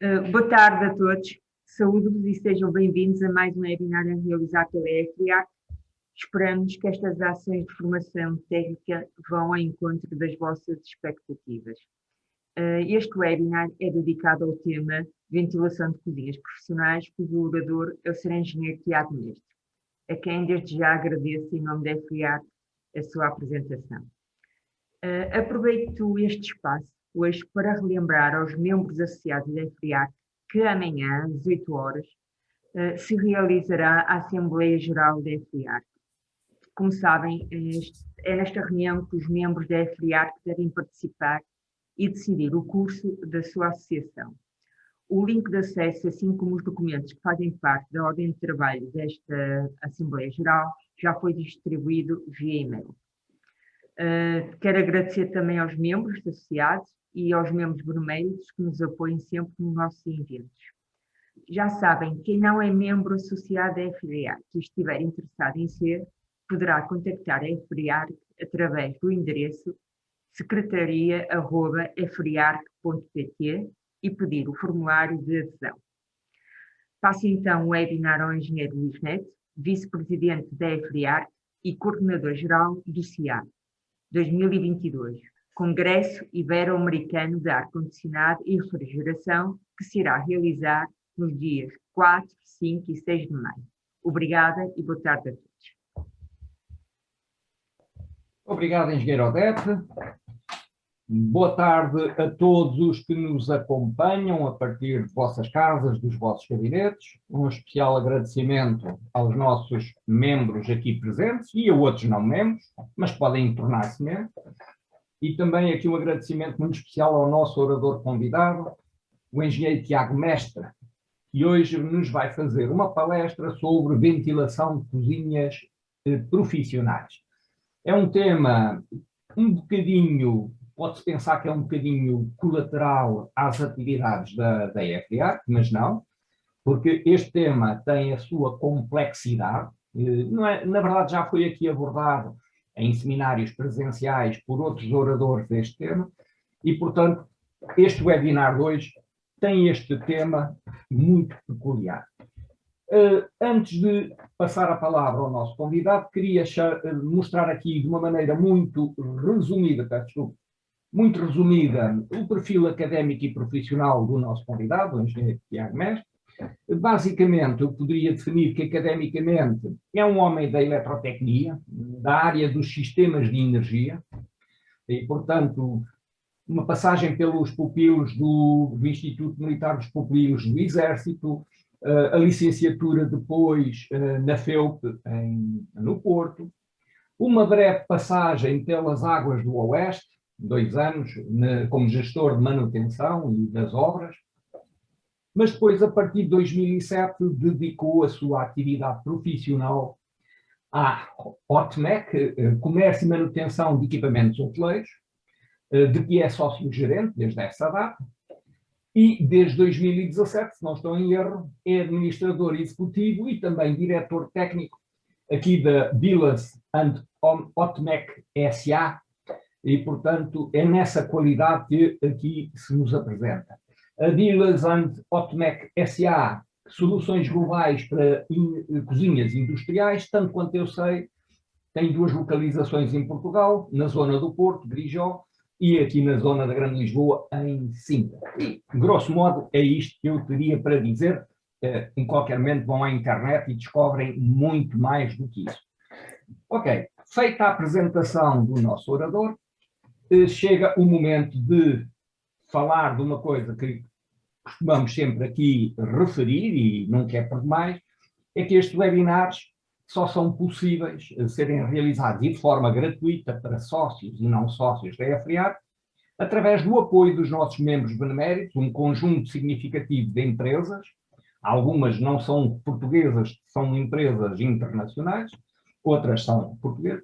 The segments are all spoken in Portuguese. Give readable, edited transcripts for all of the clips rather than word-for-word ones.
Boa tarde a todos, saúdo-vos e sejam bem-vindos a mais um webinar a realizar pela EFIAC. Esperamos que estas ações de formação técnica vão ao encontro das vossas expectativas. Este webinar é dedicado ao tema ventilação de cozinhas profissionais, cujo orador é o Sr. Engenheiro Tiago Mestre, a quem desde já agradeço em nome da EFIAC a sua apresentação. Aproveito este espaço hoje para relembrar aos membros associados da EFIAC que amanhã, às 8 horas, se realizará a Assembleia Geral da EFIAC. Como sabem, é nesta reunião que os membros da EFIAC devem participar e decidir o curso da sua associação. O link de acesso, assim como os documentos que fazem parte da ordem de trabalho desta Assembleia Geral, já foi distribuído via e-mail. Quero agradecer também aos membros associados e aos membros vermelhos que nos apoiam sempre nos nossos eventos. Já sabem, quem não é membro associado à EFIAC e estiver interessado em ser, poderá contactar a EFIAC através do endereço secretaria@efriarc.pt e pedir o formulário de adesão. Passo então o webinar ao engenheiro Luís Neto, vice-presidente da EFIAC e coordenador-geral do CIAD 2022, Congresso Ibero-Americano de Ar-Condicionado e Refrigeração, que se irá realizar nos dias 4, 5 e 6 de maio. Obrigada e boa tarde a todos. Obrigado, engenheiro Odete. Boa tarde a todos os que nos acompanham a partir de vossas casas, dos vossos gabinetes. Um especial agradecimento aos nossos membros aqui presentes e a outros não membros, mas podem tornar-se membros. E também aqui um agradecimento muito especial ao nosso orador convidado, o engenheiro Tiago Mestre, que hoje nos vai fazer uma palestra sobre ventilação de cozinhas profissionais. É um tema um bocadinho, pode-se pensar que é um bocadinho colateral às atividades da EFIAC, mas não, porque este tema tem a sua complexidade. Não é, na verdade, já foi aqui abordado em seminários presenciais por outros oradores deste tema, e, portanto, este webinar de hoje tem este tema muito peculiar. Antes de passar a palavra ao nosso convidado, queria mostrar aqui de uma maneira muito resumida, o perfil académico e profissional do nosso convidado, o engenheiro Tiago Mestre. Basicamente, eu poderia definir que academicamente é um homem da eletrotecnia, da área dos sistemas de energia, e, portanto, uma passagem pelos pupilos do Instituto Militar dos Pupilos do Exército, a licenciatura depois na FEUP, no Porto, uma breve passagem pelas águas do Oeste, 2 anos, como gestor de manutenção e das obras, mas depois, a partir de 2007, dedicou a sua atividade profissional à OTMEC, Comércio e Manutenção de Equipamentos Hoteleiros, de que é sócio-gerente desde essa data, e desde 2017, se não estou em erro, é administrador executivo e também diretor técnico aqui da Bilas & OTMEC SA, e, portanto, é nessa qualidade que aqui se nos apresenta. A Bilas & OTMEC SA, soluções globais para cozinhas industriais, tanto quanto eu sei, tem 2 localizações em Portugal, na zona do Porto, Grijó, e aqui na zona da Grande Lisboa, em Sintra. E, grosso modo, é isto que eu teria para dizer. Em qualquer momento vão à internet e descobrem muito mais do que isso. Ok, feita a apresentação do nosso orador, chega o momento de falar de uma coisa que costumamos sempre aqui referir, e nunca é por demais, é que estes webinars só são possíveis serem realizados de forma gratuita para sócios e não sócios da EFIAC, através do apoio dos nossos membros beneméritos, um conjunto significativo de empresas, algumas não são portuguesas, são empresas internacionais, outras são portuguesas,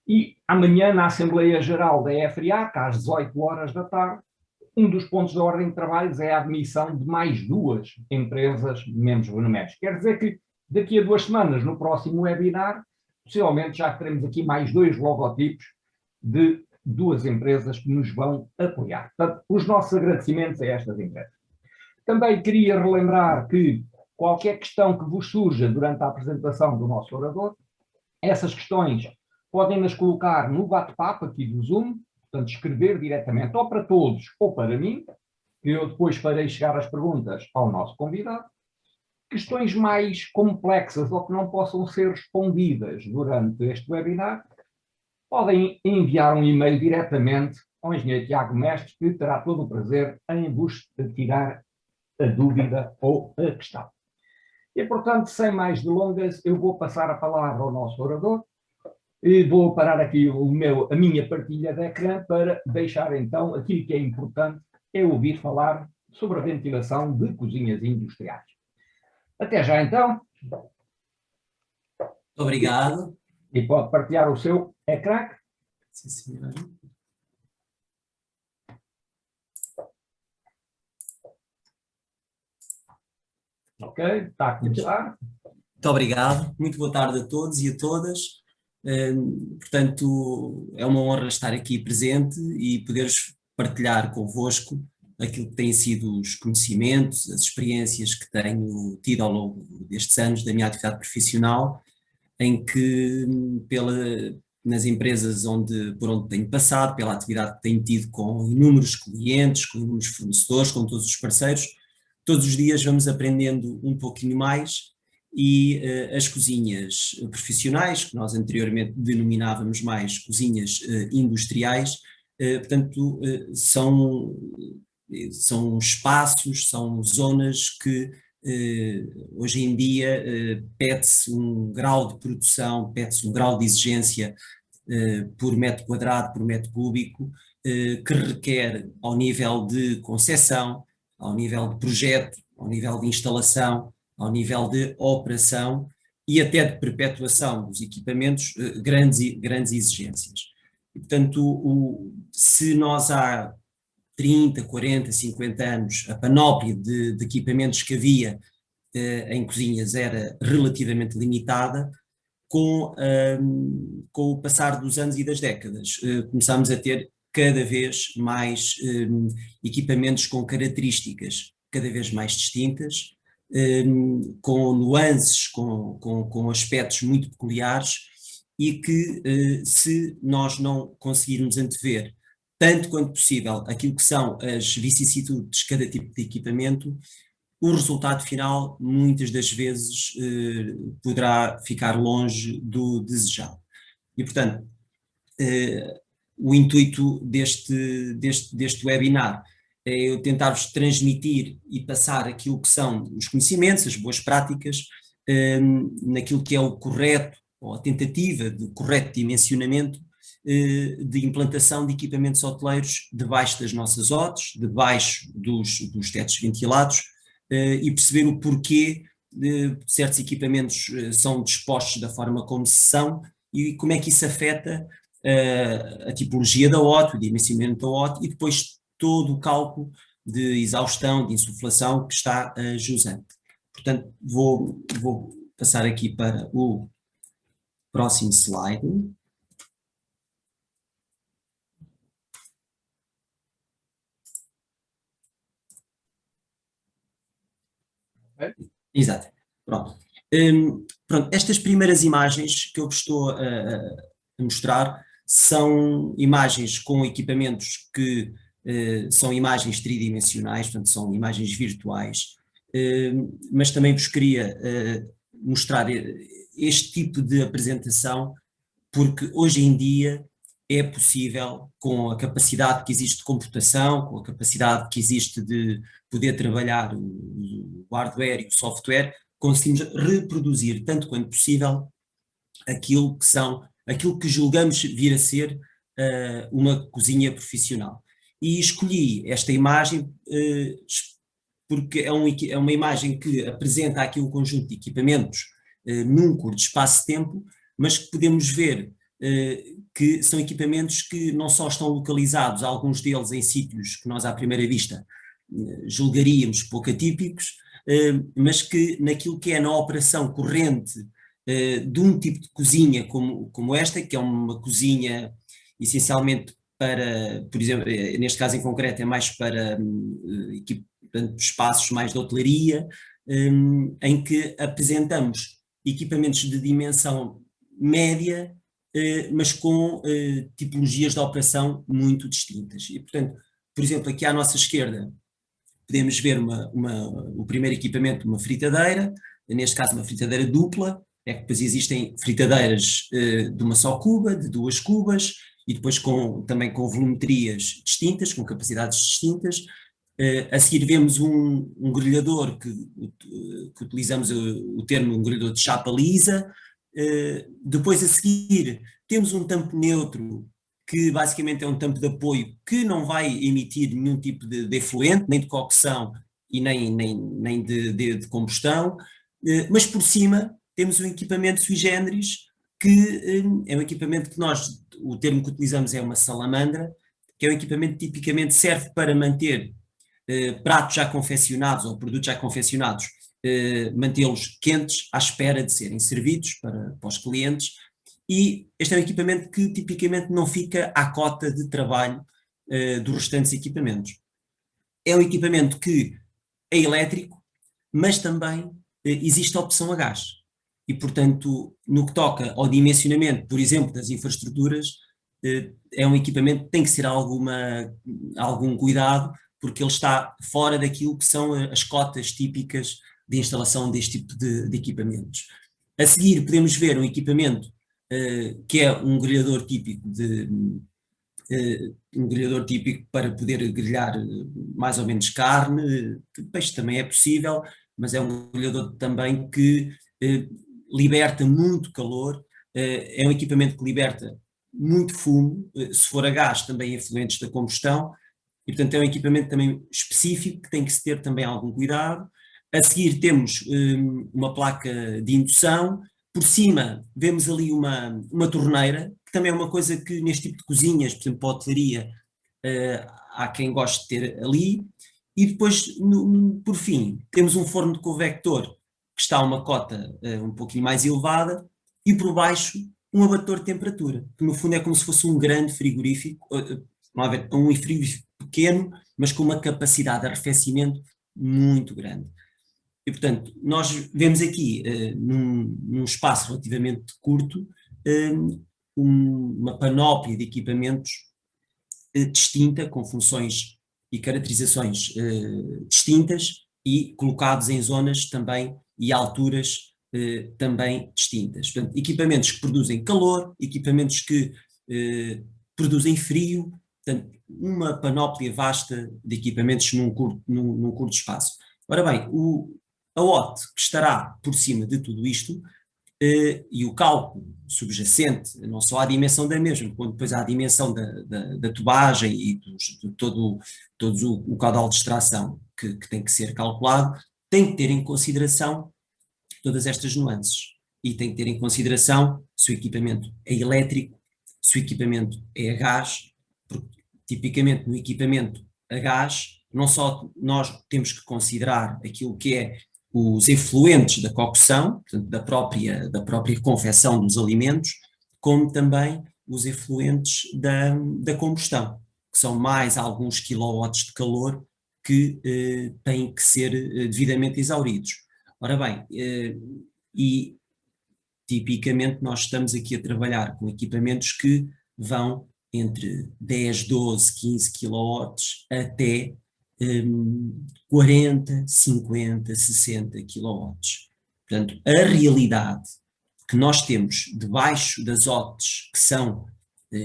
e amanhã, na Assembleia Geral da EFIAC, às 18 horas da tarde, um dos pontos da ordem de trabalhos é a admissão de mais 2 empresas membros beneméritos. Quer dizer que daqui a 2 semanas, no próximo webinar, possivelmente já teremos aqui mais 2 logotipos de 2 empresas que nos vão apoiar. Portanto, os nossos agradecimentos a estas empresas. Também queria relembrar que qualquer questão que vos surja durante a apresentação do nosso orador, essas questões podem-nas colocar no bate-papo aqui do Zoom, portanto, escrever diretamente ou para todos ou para mim, que eu depois farei chegar as perguntas ao nosso convidado. Questões mais complexas ou que não possam ser respondidas durante este webinar, podem enviar um e-mail diretamente ao engenheiro Tiago Mestres, que terá todo o prazer em vos tirar a dúvida ou a questão. E, portanto, sem mais delongas, eu vou passar a palavra ao nosso orador e vou parar aqui a minha partilha de ecrã para deixar, então, aquilo que é importante, é ouvir falar sobre a ventilação de cozinhas industriais. Até já, então. Obrigado. E pode partilhar o seu ecrã. Sim, senhor. Ok, está a começar. Muito obrigado. Muito boa tarde a todos e a todas. Portanto, é uma honra estar aqui presente e poder partilhar convosco aquilo que têm sido os conhecimentos, as experiências que tenho tido ao longo destes anos da minha atividade profissional, em que nas empresas por onde tenho passado, pela atividade que tenho tido com inúmeros clientes, com inúmeros fornecedores, com todos os parceiros, todos os dias vamos aprendendo um pouquinho mais e as cozinhas profissionais, que nós anteriormente denominávamos mais cozinhas industriais, portanto, são espaços, são zonas que hoje em dia pede-se um grau de produção, pede-se um grau de exigência por metro quadrado, por metro cúbico, que requer ao nível de concepção, ao nível de projeto, ao nível de instalação, ao nível de operação e até de perpetuação dos equipamentos, grandes exigências. E, portanto, se nós há 30, 40, 50 anos, a panóplia de equipamentos que havia em cozinhas era relativamente limitada, com o passar dos anos e das décadas, começámos a ter cada vez mais equipamentos com características cada vez mais distintas, com nuances, com aspectos muito peculiares e que se nós não conseguirmos antever tanto quanto possível aquilo que são as vicissitudes de cada tipo de equipamento, o resultado final muitas das vezes poderá ficar longe do desejado. E portanto, o intuito deste webinar é eu tentar-vos transmitir e passar aquilo que são os conhecimentos, as boas práticas, naquilo que é o correto, ou a tentativa de correto dimensionamento de implantação de equipamentos hoteleiros debaixo das nossas OTs, debaixo dos tetos ventilados, e perceber o porquê de certos equipamentos são dispostos da forma como são e como é que isso afeta a tipologia da OT, o dimensionamento da OT e depois todo o cálculo de exaustão, de insuflação que está jusante. Portanto, vou passar aqui para o próximo slide. Exato. Pronto. Pronto. Estas primeiras imagens que eu vos estou a mostrar são imagens com equipamentos que são imagens tridimensionais, portanto são imagens virtuais, mas também vos queria mostrar este tipo de apresentação porque hoje em dia é possível, com a capacidade que existe de computação, com a capacidade que existe de poder trabalhar o hardware e o software, conseguimos reproduzir, tanto quanto possível, aquilo que julgamos vir a ser uma cozinha profissional. E escolhi esta imagem porque é uma imagem que apresenta aqui um conjunto de equipamentos num curto espaço de tempo, mas que podemos ver que são equipamentos que não só estão localizados, alguns deles em sítios que nós à primeira vista julgaríamos pouco atípicos, mas que naquilo que é na operação corrente de um tipo de cozinha como esta, que é uma cozinha essencialmente para, por exemplo, neste caso em concreto é mais para portanto, espaços mais de hotelaria, em que apresentamos equipamentos de dimensão média, mas com tipologias de operação muito distintas. E, portanto, por exemplo, aqui à nossa esquerda, podemos ver o primeiro equipamento, uma fritadeira, neste caso uma fritadeira dupla, é que depois existem fritadeiras de uma só cuba, de 2 cubas, e depois também com volumetrias distintas, com capacidades distintas. A seguir vemos um grelhador que utilizamos o termo um grelhador de chapa lisa. Depois a seguir temos um tampo neutro, que basicamente é um tampo de apoio que não vai emitir nenhum tipo de efluente, nem de cocção e nem de combustão, mas por cima temos um equipamento sui generis, que é um equipamento que o termo que utilizamos é uma salamandra, que é um equipamento que tipicamente serve para manter pratos já confeccionados ou produtos já confeccionados, mantê-los quentes à espera de serem servidos para os clientes. E este é um equipamento que tipicamente não fica à cota de trabalho dos restantes equipamentos. É um equipamento que é elétrico, mas também existe a opção a gás. E, portanto, no que toca ao dimensionamento, por exemplo, das infraestruturas, é um equipamento que tem que ser algum cuidado, porque ele está fora daquilo que são as cotas típicas de instalação deste tipo de equipamentos. A seguir podemos ver um equipamento que é um grelhador típico para poder grelhar mais ou menos carne, peixe também é possível, mas é um grelhador também que liberta muito calor, é um equipamento que liberta muito fumo, se for a gás também efluentes da combustão, e portanto é um equipamento também específico que tem que se ter também algum cuidado. A seguir temos uma placa de indução, por cima vemos ali uma torneira, que também é uma coisa que neste tipo de cozinhas, por exemplo, para a hotelaria, há quem goste de ter ali. E depois, por fim, temos um forno de convector, que está a uma cota um pouquinho mais elevada, e por baixo um abatedor de temperatura, que no fundo é como se fosse um grande frigorífico, um frigorífico pequeno, mas com uma capacidade de arrefecimento muito grande. E, portanto, nós vemos aqui, num espaço relativamente curto, uma panóplia de equipamentos distinta, com funções e caracterizações distintas e colocados em zonas também e alturas também distintas. Portanto, equipamentos que produzem calor, equipamentos que produzem frio, portanto, uma panóplia vasta de equipamentos num curto espaço. Ora bem, a OT, que estará por cima de tudo isto, e o cálculo subjacente, não só à dimensão da mesma, quando depois há a dimensão da tubagem e de todo o caudal de extração que tem que ser calculado, tem que ter em consideração todas estas nuances. E tem que ter em consideração se o equipamento é elétrico, se o equipamento é a gás, porque tipicamente no equipamento a gás, não só nós temos que considerar aquilo que é os efluentes da cocção, portanto, da própria confecção dos alimentos, como também os efluentes da combustão, que são mais alguns quilowatts de calor que têm que ser devidamente exauridos. Ora bem, e tipicamente nós estamos aqui a trabalhar com equipamentos que vão entre 10, 12, 15 quilowatts até 40, 50, 60 quilowatts. Portanto, a realidade que nós temos debaixo das OTs que são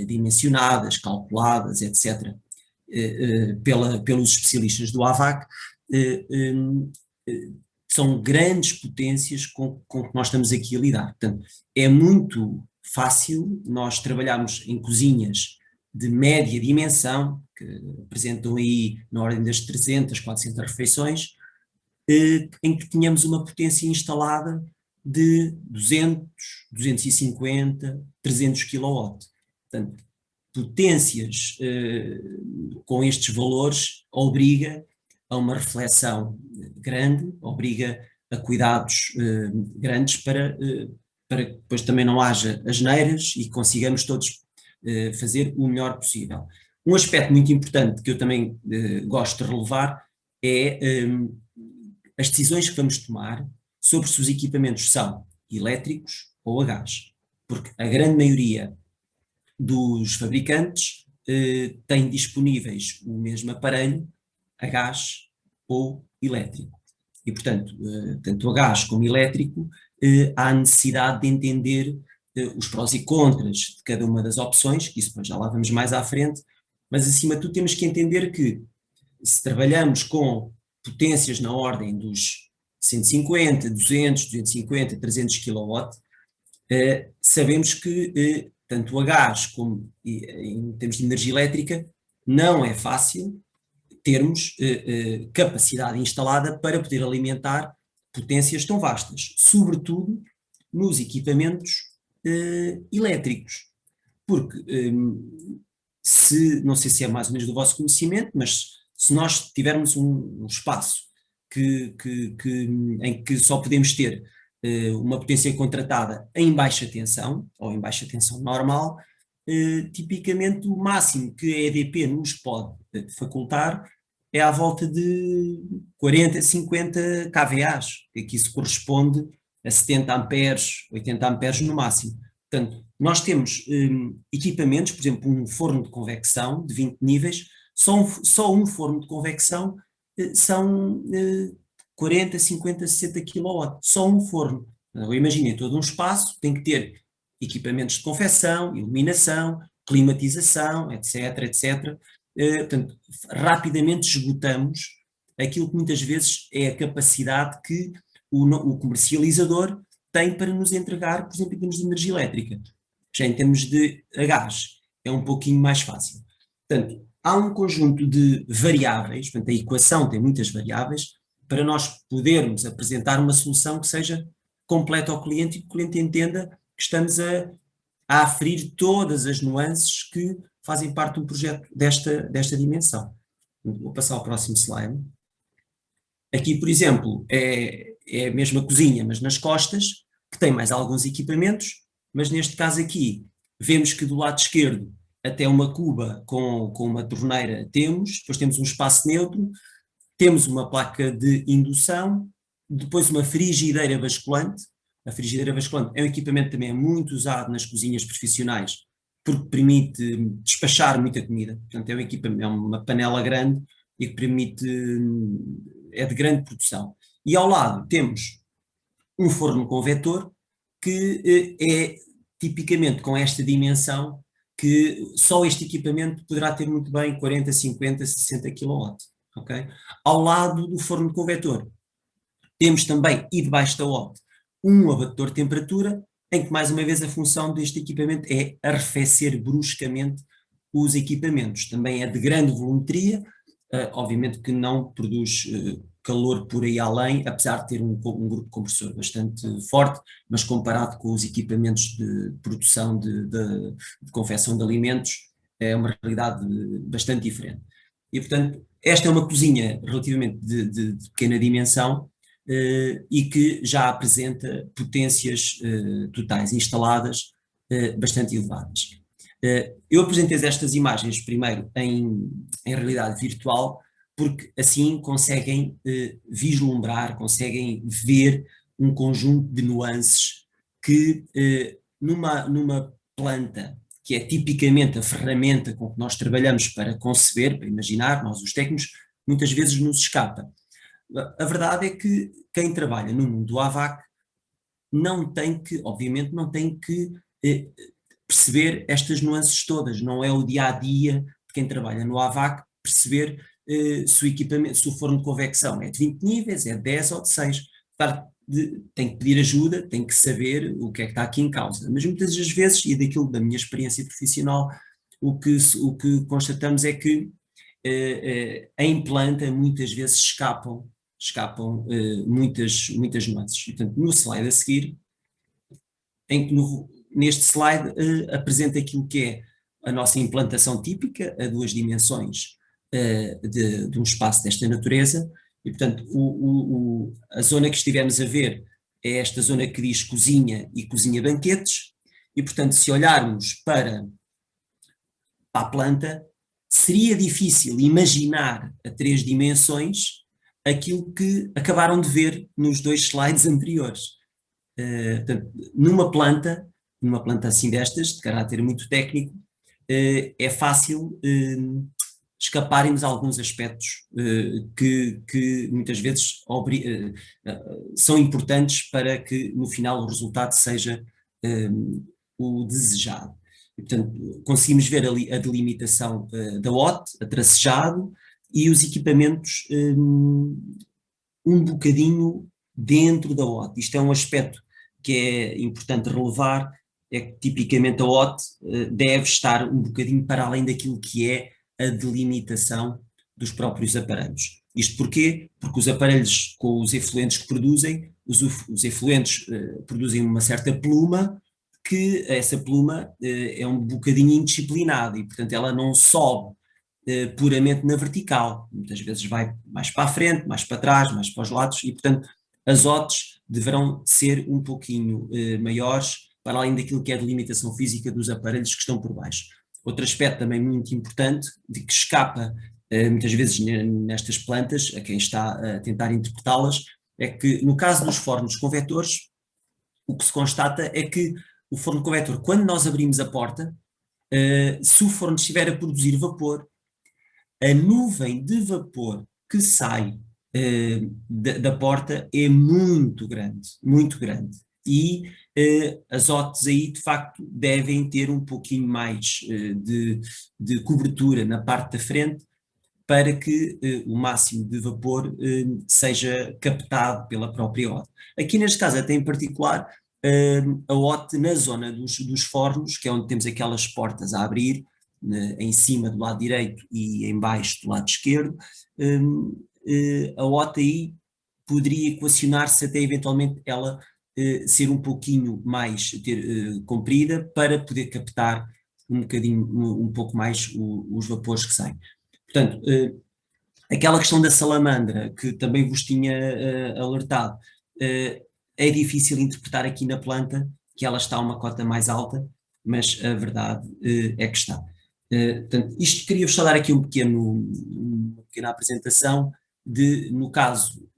dimensionadas, calculadas, etc., pelos especialistas do AVAC, são grandes potências com que nós estamos aqui a lidar. Portanto, é muito fácil nós trabalharmos em cozinhas de média dimensão, que apresentam aí na ordem das 300, 400 refeições, em que tínhamos uma potência instalada de 200, 250, 300 kW. Portanto, potências com estes valores obriga a uma reflexão grande, obriga a cuidados grandes para que depois também não haja asneiras e consigamos todos fazer o melhor possível. Um aspecto muito importante que eu também gosto de relevar é as decisões que vamos tomar sobre se os equipamentos são elétricos ou a gás. Porque a grande maioria dos fabricantes têm disponíveis o mesmo aparelho a gás ou elétrico. E, portanto, tanto a gás como elétrico, há necessidade de entender os prós e contras de cada uma das opções, que isso depois já lá vamos mais à frente, mas acima de tudo temos que entender que se trabalhamos com potências na ordem dos 150, 200, 250, 300 kW, sabemos que tanto a gás como em termos de energia elétrica não é fácil termos capacidade instalada para poder alimentar potências tão vastas, sobretudo nos equipamentos elétricos. Porque, não sei se é mais ou menos do vosso conhecimento, mas se nós tivermos um espaço em que só podemos ter uma potência contratada em baixa tensão, ou em baixa tensão normal, tipicamente o máximo que a EDP nos pode facultar é à volta de 40, 50 kVAs, que isso corresponde a 70 amperes, 80 amperes no máximo. Portanto, nós temos equipamentos, por exemplo, um forno de convecção de 20 níveis, só um forno de convecção são 40, 50, 60 kW, só um forno. Eu imaginei todo um espaço, tem que ter equipamentos de convecção, iluminação, climatização, etc, etc. Portanto, rapidamente esgotamos aquilo que muitas vezes é a capacidade que o comercializador tem para nos entregar, por exemplo, em termos de energia elétrica. Já em termos de a gás, é um pouquinho mais fácil. Portanto, há um conjunto de variáveis, portanto, a equação tem muitas variáveis, para nós podermos apresentar uma solução que seja completa ao cliente e que o cliente entenda que estamos a aferir todas as nuances que fazem parte de um projeto desta dimensão. Vou passar ao próximo slide. Aqui, por exemplo, é a mesma cozinha, mas nas costas, que tem mais alguns equipamentos, mas neste caso aqui, vemos que do lado esquerdo até uma cuba com uma torneira depois temos um espaço neutro, temos uma placa de indução, depois uma frigideira basculante. A frigideira basculante é um equipamento também muito usado nas cozinhas profissionais, porque permite despachar muita comida. Portanto, é um equipamento, é uma panela grande e que permite, é de grande produção. E ao lado temos um forno convetor, que é tipicamente com esta dimensão, que só este equipamento poderá ter muito bem 40, 50, 60 kW. Okay? Ao lado do forno convetor, temos também, e debaixo da OT, um abatedor de temperatura, em que mais uma vez a função deste equipamento é arrefecer bruscamente os equipamentos. Também é de grande volumetria, obviamente que não produz calor por aí além, apesar de ter um grupo compressor bastante forte, mas comparado com os equipamentos de produção de confecção de alimentos, é uma realidade bastante diferente. E, portanto, esta é uma cozinha relativamente de pequena dimensão e que já apresenta potências totais instaladas bastante elevadas. Eu apresentei estas imagens primeiro em realidade virtual, porque assim conseguem vislumbrar, conseguem ver um conjunto de nuances que numa planta, que é tipicamente a ferramenta com que nós trabalhamos para conceber, para imaginar, nós os técnicos, muitas vezes nos escapa. A verdade é que quem trabalha no mundo do AVAC obviamente não tem que perceber estas nuances todas, não é o dia-a-dia de quem trabalha no AVAC perceber se o equipamento, se o forno de convecção é de 20 níveis, é de 10 ou de 6. Tem que pedir ajuda, tem que saber o que é que está aqui em causa. Mas muitas das vezes, e daquilo da minha experiência profissional, o que constatamos é que em planta muitas vezes escapam muitas nuances. Portanto, no slide a seguir, neste slide apresenta aquilo que é a nossa implantação típica a duas dimensões de um espaço desta natureza, e portanto a zona que estivemos a ver é esta zona que diz cozinha e cozinha banquetes, e portanto se olharmos para a planta, seria difícil imaginar a 3 dimensões aquilo que acabaram de ver nos 2 slides anteriores. Portanto, numa planta assim destas, de caráter muito técnico, é fácil escaparem-nos alguns aspectos que muitas vezes são importantes para que no final o resultado seja o desejado. E, portanto, conseguimos ver ali a delimitação da OT, a tracejado, e os equipamentos um bocadinho dentro da OT. Isto é um aspecto que é importante relevar, é que tipicamente a OT deve estar um bocadinho para além daquilo que é a delimitação dos próprios aparelhos. Isto porquê? Porque os aparelhos com os efluentes que produzem, os efluentes produzem uma certa pluma, que essa pluma é um bocadinho indisciplinada e, portanto, ela não sobe puramente na vertical. Muitas vezes vai mais para a frente, mais para trás, mais para os lados e, portanto, as OTs deverão ser um pouquinho maiores para além daquilo que é a delimitação física dos aparelhos que estão por baixo. Outro aspecto também muito importante, de que escapa muitas vezes nestas plantas, a quem está a tentar interpretá-las, é que no caso dos fornos convetores, o que se constata é que o forno convetor, quando nós abrimos a porta, se o forno estiver a produzir vapor, a nuvem de vapor que sai da porta é muito grande, muito grande. E as OTs aí, de facto, devem ter um pouquinho mais de cobertura na parte da frente para que o máximo de vapor seja captado pela própria OT. Aqui neste caso, até em particular, a OT na zona dos fornos, que é onde temos aquelas portas a abrir, em cima do lado direito e em baixo do lado esquerdo, a OT aí poderia equacionar-se até eventualmente ela ser um pouquinho mais comprida para poder captar um bocadinho, um pouco mais os vapores que saem. Portanto, aquela questão da salamandra, que também vos tinha alertado, é difícil interpretar aqui na planta, que ela está a uma cota mais alta, mas a verdade é que está. Portanto, isto queria-vos só dar aqui uma pequena apresentação no caso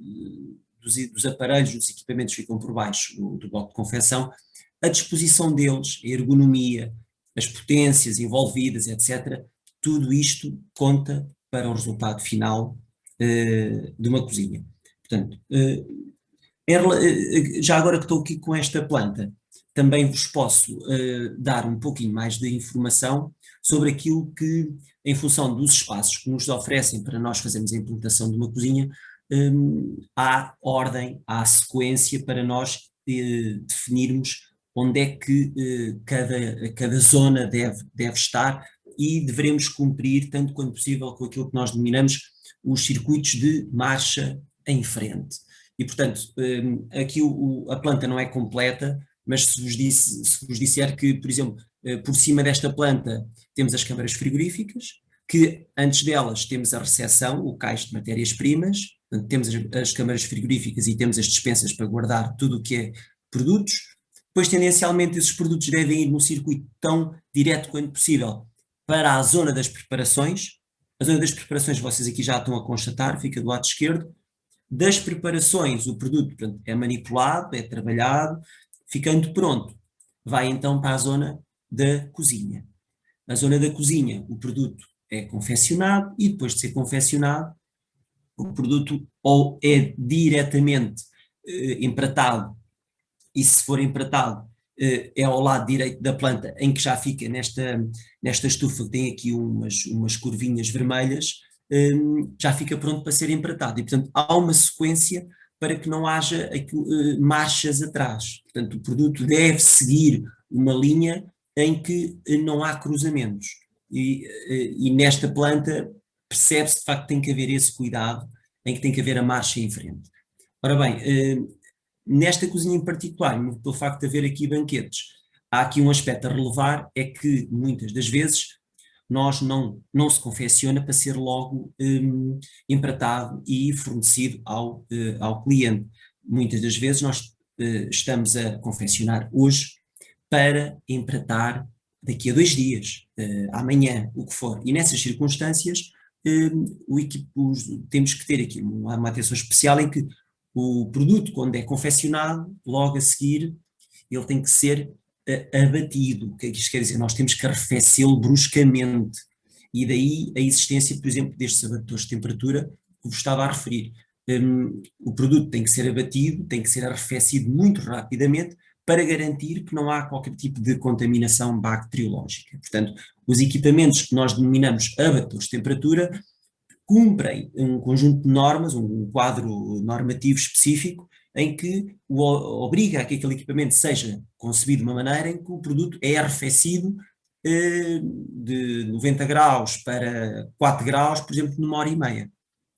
dos aparelhos, dos equipamentos que ficam por baixo do bloco de confecção, a disposição deles, a ergonomia, as potências envolvidas, etc., tudo isto conta para o resultado final de uma cozinha. Portanto, já agora que estou aqui com esta planta, também vos posso dar um pouquinho mais de informação sobre aquilo que, em função dos espaços que nos oferecem para nós fazermos a implementação de uma cozinha, há ordem, há sequência para nós definirmos onde é que cada zona deve estar e devemos cumprir, tanto quanto possível, com aquilo que nós denominamos os circuitos de marcha em frente. E, portanto, aqui a planta não é completa, mas se vos disser que, por exemplo, por cima desta planta temos as câmaras frigoríficas, que antes delas temos a recepção, o cais de matérias-primas, temos as câmaras frigoríficas e temos as despensas para guardar tudo o que é produtos. Depois, tendencialmente, esses produtos devem ir num circuito tão direto quanto possível para a zona das preparações. A zona das preparações vocês aqui já estão a constatar, fica do lado esquerdo. Das preparações, o produto, portanto, é manipulado, é trabalhado, ficando pronto. Vai então para a zona da cozinha. Na zona da cozinha, o produto é confeccionado e depois de ser confeccionado, o produto ou é diretamente empratado, e se for empratado, é ao lado direito da planta, em que já fica nesta estufa que tem aqui umas curvinhas vermelhas, já fica pronto para ser empratado. E, portanto, há uma sequência para que não haja marchas atrás. Portanto, o produto deve seguir uma linha em que não há cruzamentos. E nesta planta percebe-se de facto que tem que haver esse cuidado, em que tem que haver a marcha em frente. Ora bem, nesta cozinha em particular, pelo facto de haver aqui banquetes, há aqui um aspecto a relevar, é que muitas das vezes nós não se confecciona para ser logo empratado e fornecido ao cliente. Muitas das vezes nós estamos a confeccionar hoje para empratar daqui a 2 dias, amanhã, o que for. E nessas circunstâncias temos que ter aqui uma atenção especial em que o produto, quando é confeccionado, logo a seguir, ele tem que ser abatido. O que é que isto quer dizer? Nós temos que arrefecê-lo bruscamente. E daí a existência, por exemplo, destes abatedores de temperatura que vos estava a referir. O produto tem que ser abatido, tem que ser arrefecido muito rapidamente para garantir que não há qualquer tipo de contaminação bacteriológica. Portanto, os equipamentos que nós denominamos abatedores de temperatura cumprem um conjunto de normas, um quadro normativo específico, em que obriga a que aquele equipamento seja concebido de uma maneira em que o produto é arrefecido de 90 graus para 4 graus, por exemplo, numa hora e meia.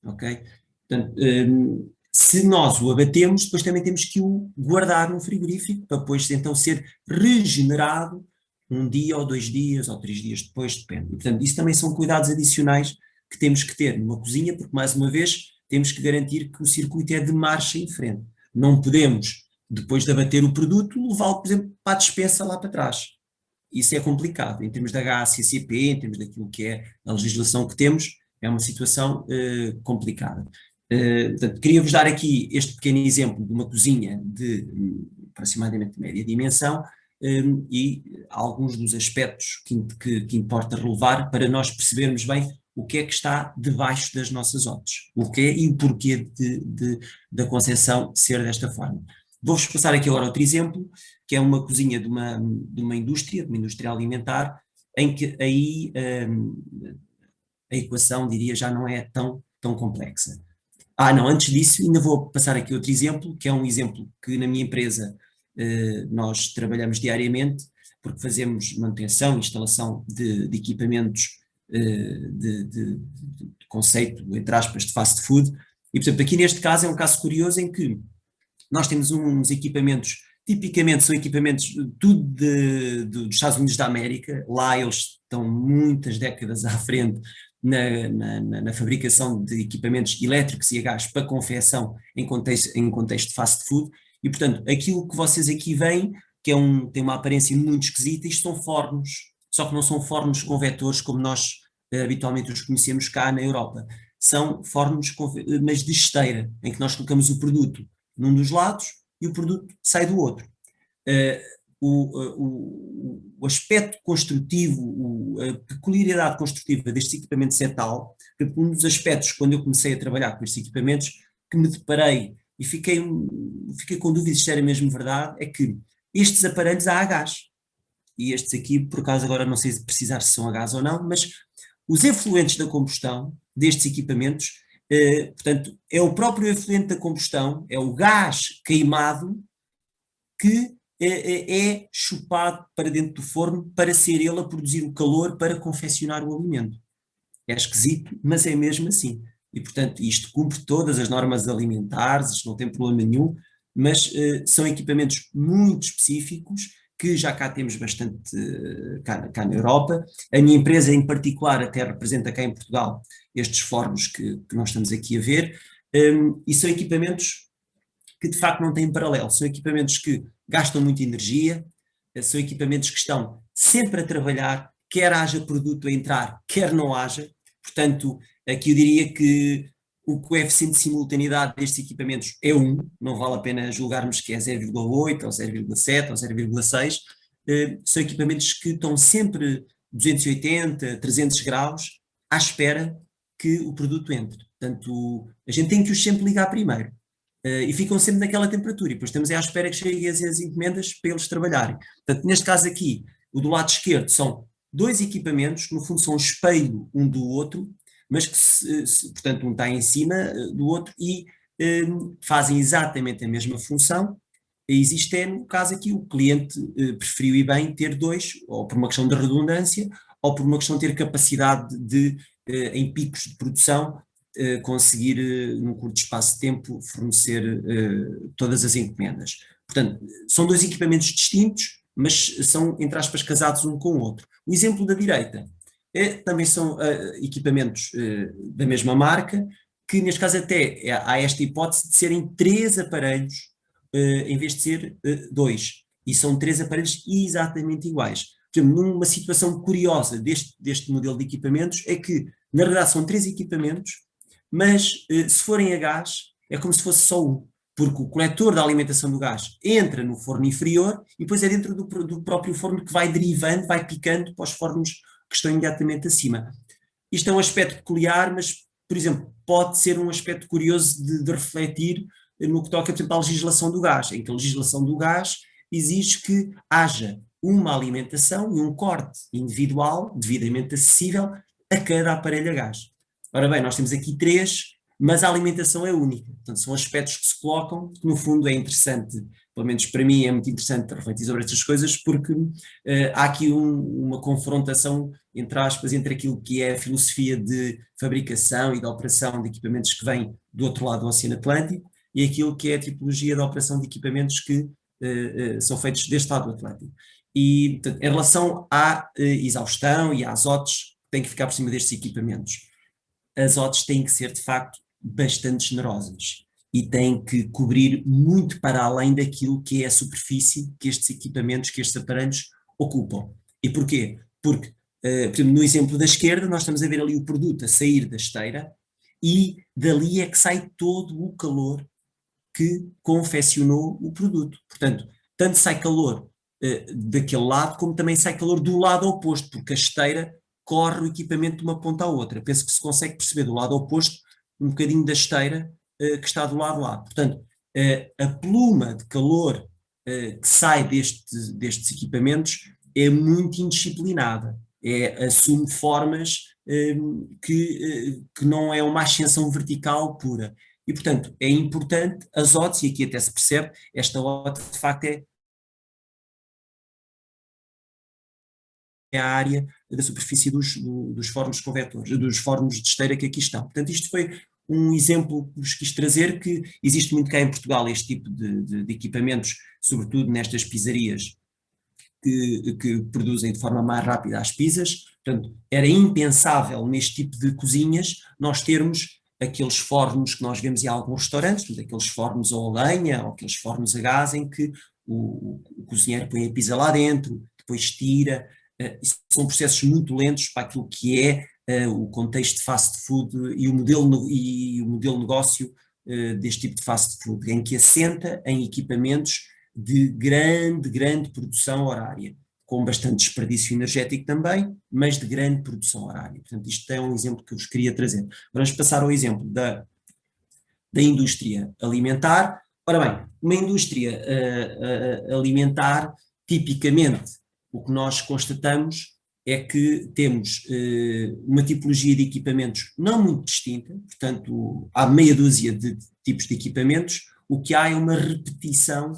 Ok? Portanto, se nós o abatemos, depois também temos que o guardar no frigorífico para depois então ser regenerado um dia ou 2 dias ou 3 dias depois, depende. E, portanto, isso também são cuidados adicionais que temos que ter numa cozinha, porque mais uma vez temos que garantir que o circuito é de marcha em frente. Não podemos, depois de abater o produto, levá-lo, por exemplo, para a despensa lá para trás. Isso é complicado, em termos da HACCP, em termos daquilo que é a legislação que temos, é uma situação complicada. Portanto, queria-vos dar aqui este pequeno exemplo de uma cozinha de aproximadamente média dimensão e alguns dos aspectos que importa relevar para nós percebermos bem o que é que está debaixo das nossas odds, o que é e o porquê da concepção ser desta forma. Vou-vos passar aqui agora outro exemplo, que é uma cozinha de uma indústria alimentar, em que aí a equação, diria, já não é tão complexa. Não, antes disso, ainda vou passar aqui outro exemplo, que é um exemplo que na minha empresa nós trabalhamos diariamente, porque fazemos manutenção e instalação de equipamentos de conceito, entre aspas, de fast food, e portanto aqui neste caso é um caso curioso em que nós temos uns equipamentos, tipicamente são equipamentos tudo dos Estados Unidos da América, lá eles estão muitas décadas à frente na fabricação de equipamentos elétricos e a gás para confecção em contexto de fast food, e portanto aquilo que vocês aqui veem, que tem uma aparência muito esquisita, isto são fornos, só que não são fornos convetores como nós habitualmente os conhecemos cá na Europa, são fornos mas de esteira, em que nós colocamos o produto num dos lados e o produto sai do outro. O aspecto construtivo, a peculiaridade construtiva destes equipamentos é tal, que um dos aspectos, quando eu comecei a trabalhar com estes equipamentos, que me deparei e fiquei com dúvidas se era mesmo verdade, é que estes aparelhos há a gás. E estes aqui, por acaso agora não sei precisar se são a gás ou não, mas os efluentes da combustão destes equipamentos, portanto, é o próprio efluente da combustão, é o gás queimado que é chupado para dentro do forno para ser ele a produzir o calor para confeccionar o alimento. É esquisito, mas é mesmo assim. E, portanto, isto cumpre todas as normas alimentares, isto não tem problema nenhum, mas são equipamentos muito específicos que já cá temos bastante cá na Europa. A minha empresa em particular até representa cá em Portugal estes fornos que nós estamos aqui a ver, e são equipamentos que de facto não têm paralelo, são equipamentos que gastam muita energia, são equipamentos que estão sempre a trabalhar, quer haja produto a entrar, quer não haja. Portanto, aqui eu diria que o coeficiente de simultaneidade destes equipamentos é 1, não vale a pena julgarmos que é 0,8 ou 0,7 ou 0,6, são equipamentos que estão sempre 280, 300 graus à espera que o produto entre. Portanto, a gente tem que os sempre ligar primeiro. E ficam sempre naquela temperatura, e depois estamos à espera que cheguem as encomendas para eles trabalharem. Portanto, neste caso aqui, o do lado esquerdo são dois equipamentos que no fundo são um espelho um do outro, mas que, portanto, um está em cima do outro e fazem exatamente a mesma função. Existe, no caso aqui, o cliente preferiu e bem ter dois, ou por uma questão de redundância, ou por uma questão de ter capacidade de, em picos de produção, conseguir, num curto espaço de tempo, fornecer todas as encomendas. Portanto, são dois equipamentos distintos, mas são, entre aspas, casados um com o outro. O exemplo da direita também são equipamentos da mesma marca, que neste caso até há esta hipótese de serem 3 aparelhos em vez de ser 2. E são 3 aparelhos exatamente iguais. Portanto, numa situação curiosa deste modelo de equipamentos é que Na realidade são 3 equipamentos, mas se forem a gás, é como se fosse só um, porque o coletor da alimentação do gás entra no forno inferior e depois é dentro do próprio forno que vai derivando, vai picando para os fornos que estão imediatamente acima. Isto é um aspecto peculiar, mas, por exemplo, pode ser um aspecto curioso de refletir no que toca, por exemplo, à legislação do gás, em que a legislação do gás exige que haja uma alimentação e um corte individual, devidamente acessível, a cada aparelho a gás. Ora bem, nós temos aqui 3, mas a alimentação é única. Portanto, são aspectos que se colocam, que no fundo é interessante, pelo menos para mim é muito interessante refletir sobre estas coisas, porque há aqui uma confrontação, entre aspas, entre aquilo que é a filosofia de fabricação e de operação de equipamentos que vem do outro lado do Oceano Atlântico e aquilo que é a tipologia de operação de equipamentos que são feitos deste lado do Atlântico. E, portanto, em relação à exaustão e às OTs, tem que ficar por cima destes equipamentos. As OTs têm que ser, de facto, bastante generosas e têm que cobrir muito para além daquilo que é a superfície que estes equipamentos, que estes aparelhos ocupam. E porquê? Porque, por exemplo, no exemplo da esquerda, nós estamos a ver ali o produto a sair da esteira e dali é que sai todo o calor que confeccionou o produto. Portanto, tanto sai calor daquele lado, como também sai calor do lado oposto, porque a esteira corre o equipamento de uma ponta à outra. Penso que se consegue perceber do lado oposto um bocadinho da esteira que está do lado lá. Portanto, a pluma de calor que sai destes equipamentos é muito indisciplinada. Assume formas que não é uma ascensão vertical pura. E, portanto, é importante as OTs, e aqui até se percebe, esta OT de facto é a área da superfície dos fornos convetores, dos fornos de esteira que aqui estão. Portanto, isto foi um exemplo que vos quis trazer, que existe muito cá em Portugal este tipo de equipamentos, sobretudo nestas pizzarias que produzem de forma mais rápida as pizzas. Portanto, era impensável neste tipo de cozinhas nós termos aqueles fornos que nós vemos em alguns restaurantes, portanto, aqueles fornos a lenha ou aqueles fornos a gás em que o cozinheiro põe a pizza lá dentro, depois tira. São processos muito lentos para aquilo que é o contexto de fast food e o modelo de negócio deste tipo de fast food, em que assenta em equipamentos de grande produção horária, com bastante desperdício energético também, mas de grande produção horária. Portanto, isto é um exemplo que eu vos queria trazer. Vamos passar ao exemplo da indústria alimentar. Ora bem, uma indústria alimentar, tipicamente, o que nós constatamos é que temos uma tipologia de equipamentos não muito distinta, portanto, há meia dúzia de tipos de equipamentos, o que há é uma repetição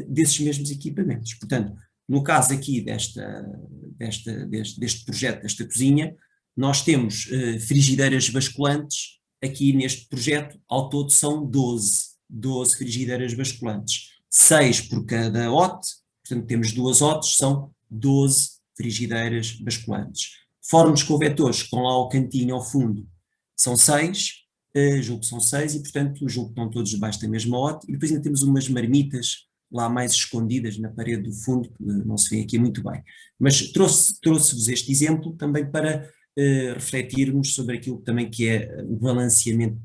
desses mesmos equipamentos. Portanto, no caso aqui deste projeto, desta cozinha, nós temos frigideiras basculantes. Aqui neste projeto, ao todo são 12 frigideiras basculantes, 6 por cada OT, portanto temos 2 OTs, são 12 frigideiras basculantes. Fornos convetores, que estão lá ao cantinho, ao fundo, são 6, julgo que são 6, e portanto julgo que estão todos debaixo da mesma OT, e depois ainda temos umas marmitas lá mais escondidas na parede do fundo, que não se vê aqui muito bem. Mas trouxe-vos este exemplo também para refletirmos sobre aquilo também que é o balanceamento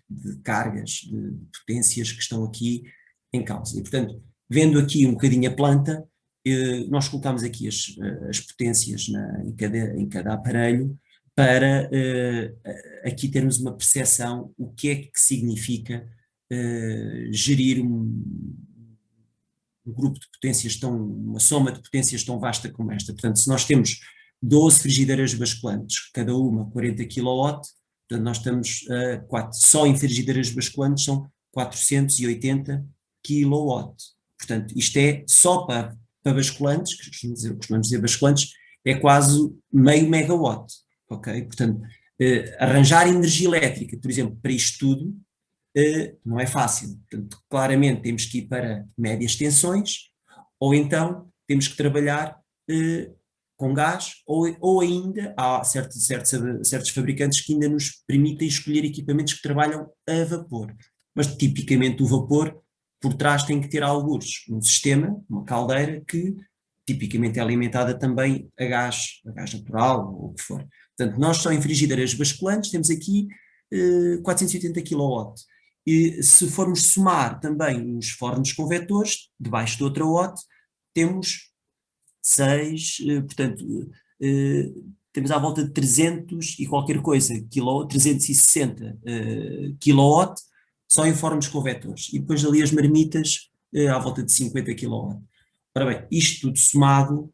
de cargas, de potências que estão aqui em causa. E, portanto, vendo aqui um bocadinho a planta, nós colocamos aqui as potências em cada aparelho para aqui termos uma percepção o que é que significa gerir um grupo de potências uma soma de potências tão vasta como esta. Portanto, se nós temos 12 frigideiras basculantes, cada uma 40 kW, portanto nós estamos só em frigideiras basculantes são 480 kW. Portanto, isto é só para basculantes, que costumamos dizer basculantes, é quase meio megawatt, ok? Portanto, arranjar energia elétrica, por exemplo, para isto tudo, não é fácil. Portanto, claramente temos que ir para médias tensões, ou então temos que trabalhar com gás, ou ainda há certos fabricantes que ainda nos permitem escolher equipamentos que trabalham a vapor. Mas tipicamente o vapor, por trás tem que ter algures, um sistema, uma caldeira que tipicamente é alimentada também a gás natural ou o que for. Portanto, nós só em frigideiras basculantes temos aqui 480 kW. E se formos somar também os fornos convetores, debaixo de outra OT, temos 6, portanto, temos à volta de 300 e qualquer coisa, 360 kW, só em fornos convetores. E depois ali as marmitas à volta de 50 kW. Ora bem, isto tudo somado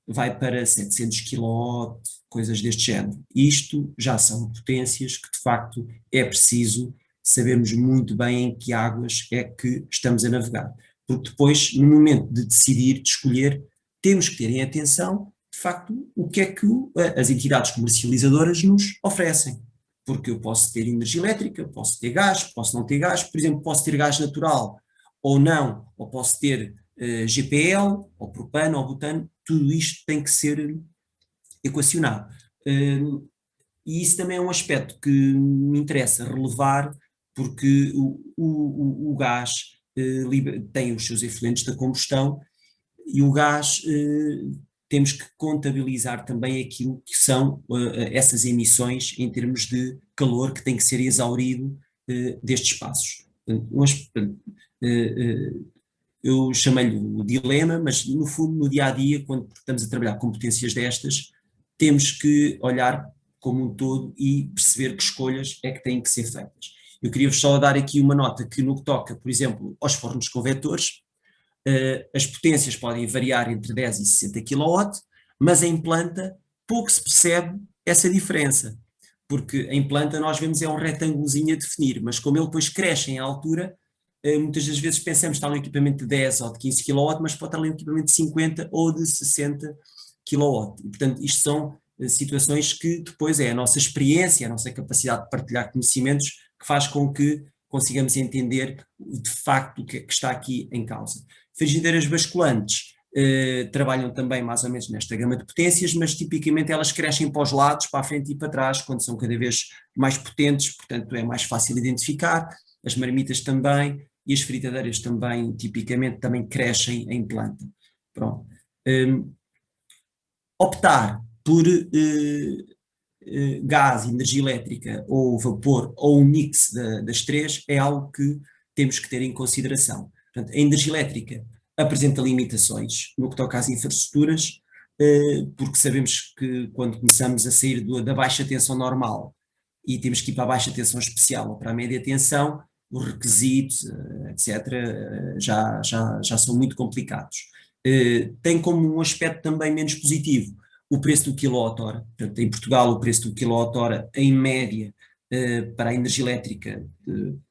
vai para 700 kW, coisas deste género. Isto já são potências que de facto é preciso sabermos muito bem em que águas é que estamos a navegar. Porque depois, no momento de decidir, de escolher, temos que ter em atenção, de facto, o que é que as entidades comercializadoras nos oferecem. Porque eu posso ter energia elétrica, posso ter gás, posso não ter gás, por exemplo, posso ter gás natural ou não, ou posso ter GPL, ou propano, ou butano, tudo isto tem que ser equacionado. E isso também é um aspecto que me interessa relevar, porque o gás tem os seus efluentes da combustão, e o gás temos que contabilizar também aquilo que são essas emissões em termos de calor que tem que ser exaurido destes espaços. Eu chamei-lhe o dilema, mas no fundo, no dia a dia, quando estamos a trabalhar com potências destas, temos que olhar como um todo e perceber que escolhas é que têm que ser feitas. Eu queria-vos só dar aqui uma nota que no que toca, por exemplo, aos fornos convetores, as potências podem variar entre 10 e 60 kW, mas em planta pouco se percebe essa diferença, porque em planta nós vemos é um retângulozinho a definir, mas como ele depois cresce em altura, muitas das vezes pensamos que está no equipamento de 10 ou de 15 kW, mas pode estar no equipamento de 50 ou de 60 kW. E, portanto, isto são situações que depois é a nossa experiência, a nossa capacidade de partilhar conhecimentos que faz com que consigamos entender de facto o que é que está aqui em causa. Frigideiras basculantes trabalham também mais ou menos nesta gama de potências, mas tipicamente elas crescem para os lados, para a frente e para trás, quando são cada vez mais potentes, portanto é mais fácil identificar. As marmitas também, e as fritadeiras também, tipicamente, também crescem em planta. Pronto. Optar por gás, energia elétrica ou vapor, ou um mix das três, é algo que temos que ter em consideração. Portanto, a energia elétrica apresenta limitações no que toca às infraestruturas, porque sabemos que quando começamos a sair da baixa tensão normal e temos que ir para a baixa tensão especial ou para a média tensão, os requisitos, etc., já são muito complicados. Tem como um aspecto também menos positivo o preço do quilowatt-hora. Portanto, em Portugal o preço do quilowatt-hora, em média, para a energia elétrica,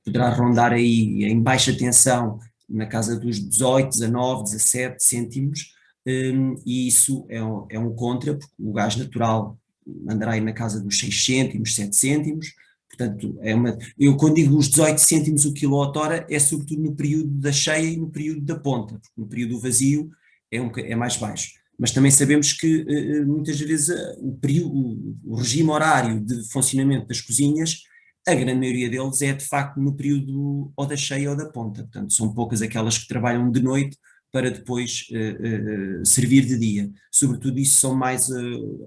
poderá rondar aí em baixa tensão na casa dos 18, 19, 17 cêntimos, e isso é um contra, porque o gás natural andará aí na casa dos 6 cêntimos, 7 cêntimos. Portanto, eu quando digo os 18 cêntimos o quilowatt-hora é sobretudo no período da cheia e no período da ponta, porque no período do vazio é mais baixo. Mas também sabemos que muitas vezes o regime horário de funcionamento das cozinhas, a grande maioria deles é de facto no período ou da cheia ou da ponta. Portanto, são poucas aquelas que trabalham de noite para depois servir de dia. Sobretudo isso são mais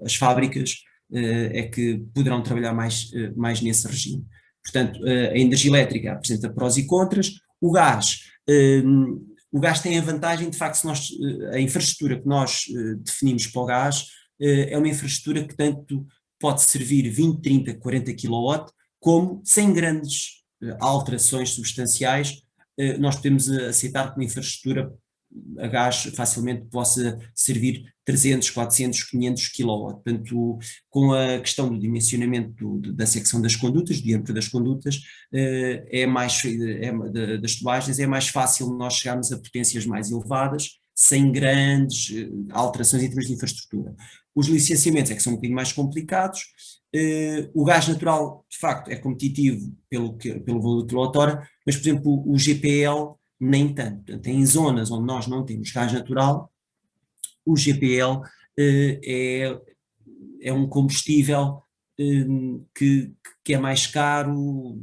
as fábricas, é que poderão trabalhar mais nesse regime. Portanto, a energia elétrica apresenta prós e contras. O gás tem a vantagem, de facto, a infraestrutura que nós definimos para o gás é uma infraestrutura que tanto pode servir 20, 30, 40 kW, como sem grandes alterações substanciais, nós podemos aceitar que uma infraestrutura a gás facilmente possa servir 300, 400, 500 kW. Portanto, com a questão do dimensionamento da secção das condutas, do diâmetro das condutas, das tubagens, é mais fácil nós chegarmos a potências mais elevadas, sem grandes alterações em termos de infraestrutura. Os licenciamentos é que são um bocadinho mais complicados. O gás natural, de facto, é competitivo pelo valor do quilowatt-hora, mas, por exemplo, o GPL nem tanto. Portanto, em zonas onde nós não temos gás natural, o GPL é um combustível que é mais caro,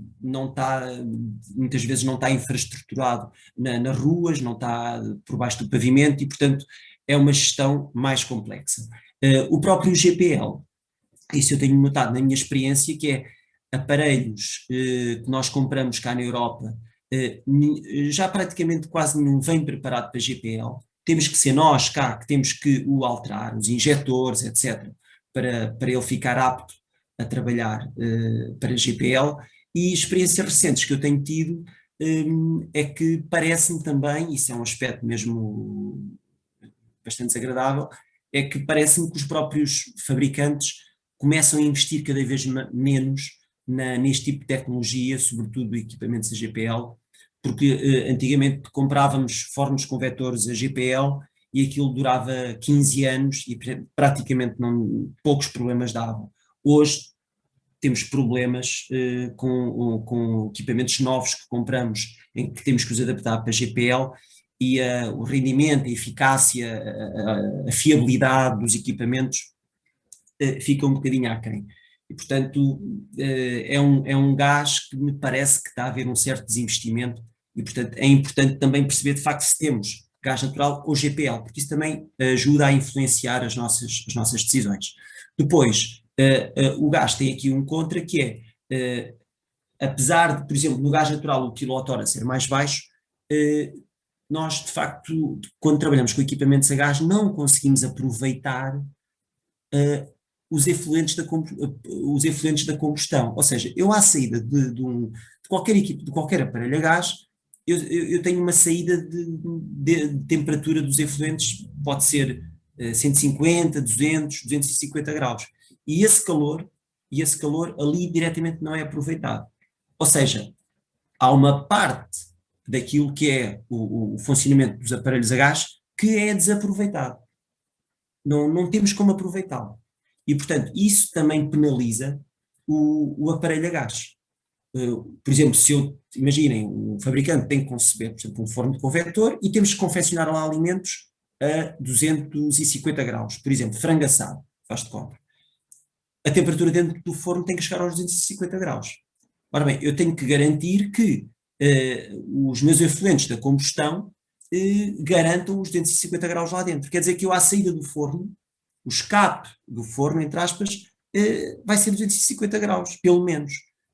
muitas vezes não está infraestruturado nas ruas, não está por baixo do pavimento e, portanto, é uma gestão mais complexa. O próprio GPL isso eu tenho notado na minha experiência, que é aparelhos que nós compramos cá na Europa, já praticamente quase nenhum vem preparado para GPL. Temos que ser nós cá que temos que o alterar, os injetores, etc., para ele ficar apto a trabalhar para GPL. E experiências recentes que eu tenho tido é que parece-me também, isso é um aspecto mesmo bastante desagradável, é que parece-me que os próprios fabricantes começam a investir cada vez menos neste tipo de tecnologia, sobretudo equipamentos a GPL, porque antigamente comprávamos fornos convetores a GPL e aquilo durava 15 anos e praticamente poucos problemas davam. Hoje temos problemas com equipamentos novos que compramos, em que temos que os adaptar para GPL, e o rendimento, a eficácia, a fiabilidade dos equipamentos fica um bocadinho aquém. E, portanto, é um gás que me parece que está a haver um certo desinvestimento e, portanto, é importante também perceber, de facto, se temos gás natural ou GPL, porque isso também ajuda a influenciar as nossas decisões. Depois, o gás tem aqui um contra, que é, apesar de, por exemplo, no gás natural o quilowatt-hora ser mais baixo, nós, de facto, quando trabalhamos com equipamentos a gás, não conseguimos aproveitar os efluentes da combustão. Ou seja, eu à saída de qualquer equipe, de qualquer aparelho a gás, eu tenho uma saída de temperatura dos efluentes, pode ser 150, 200, 250 graus. E esse calor ali diretamente não é aproveitado. Ou seja, há uma parte daquilo que é o funcionamento dos aparelhos a gás que é desaproveitado. Não temos como aproveitá-lo. E, portanto, isso também penaliza o aparelho a gás. Por exemplo, imaginem, o fabricante tem que conceber, por exemplo, um forno de convector e temos que confeccionar lá alimentos a 250 graus. Por exemplo, frango assado, faz de conta. A temperatura dentro do forno tem que chegar aos 250 graus. Ora bem, eu tenho que garantir que os meus efluentes da combustão garantam os 250 graus lá dentro. Quer dizer que eu, à saída do forno, o escape do forno, entre aspas, vai ser 250 graus, pelo menos.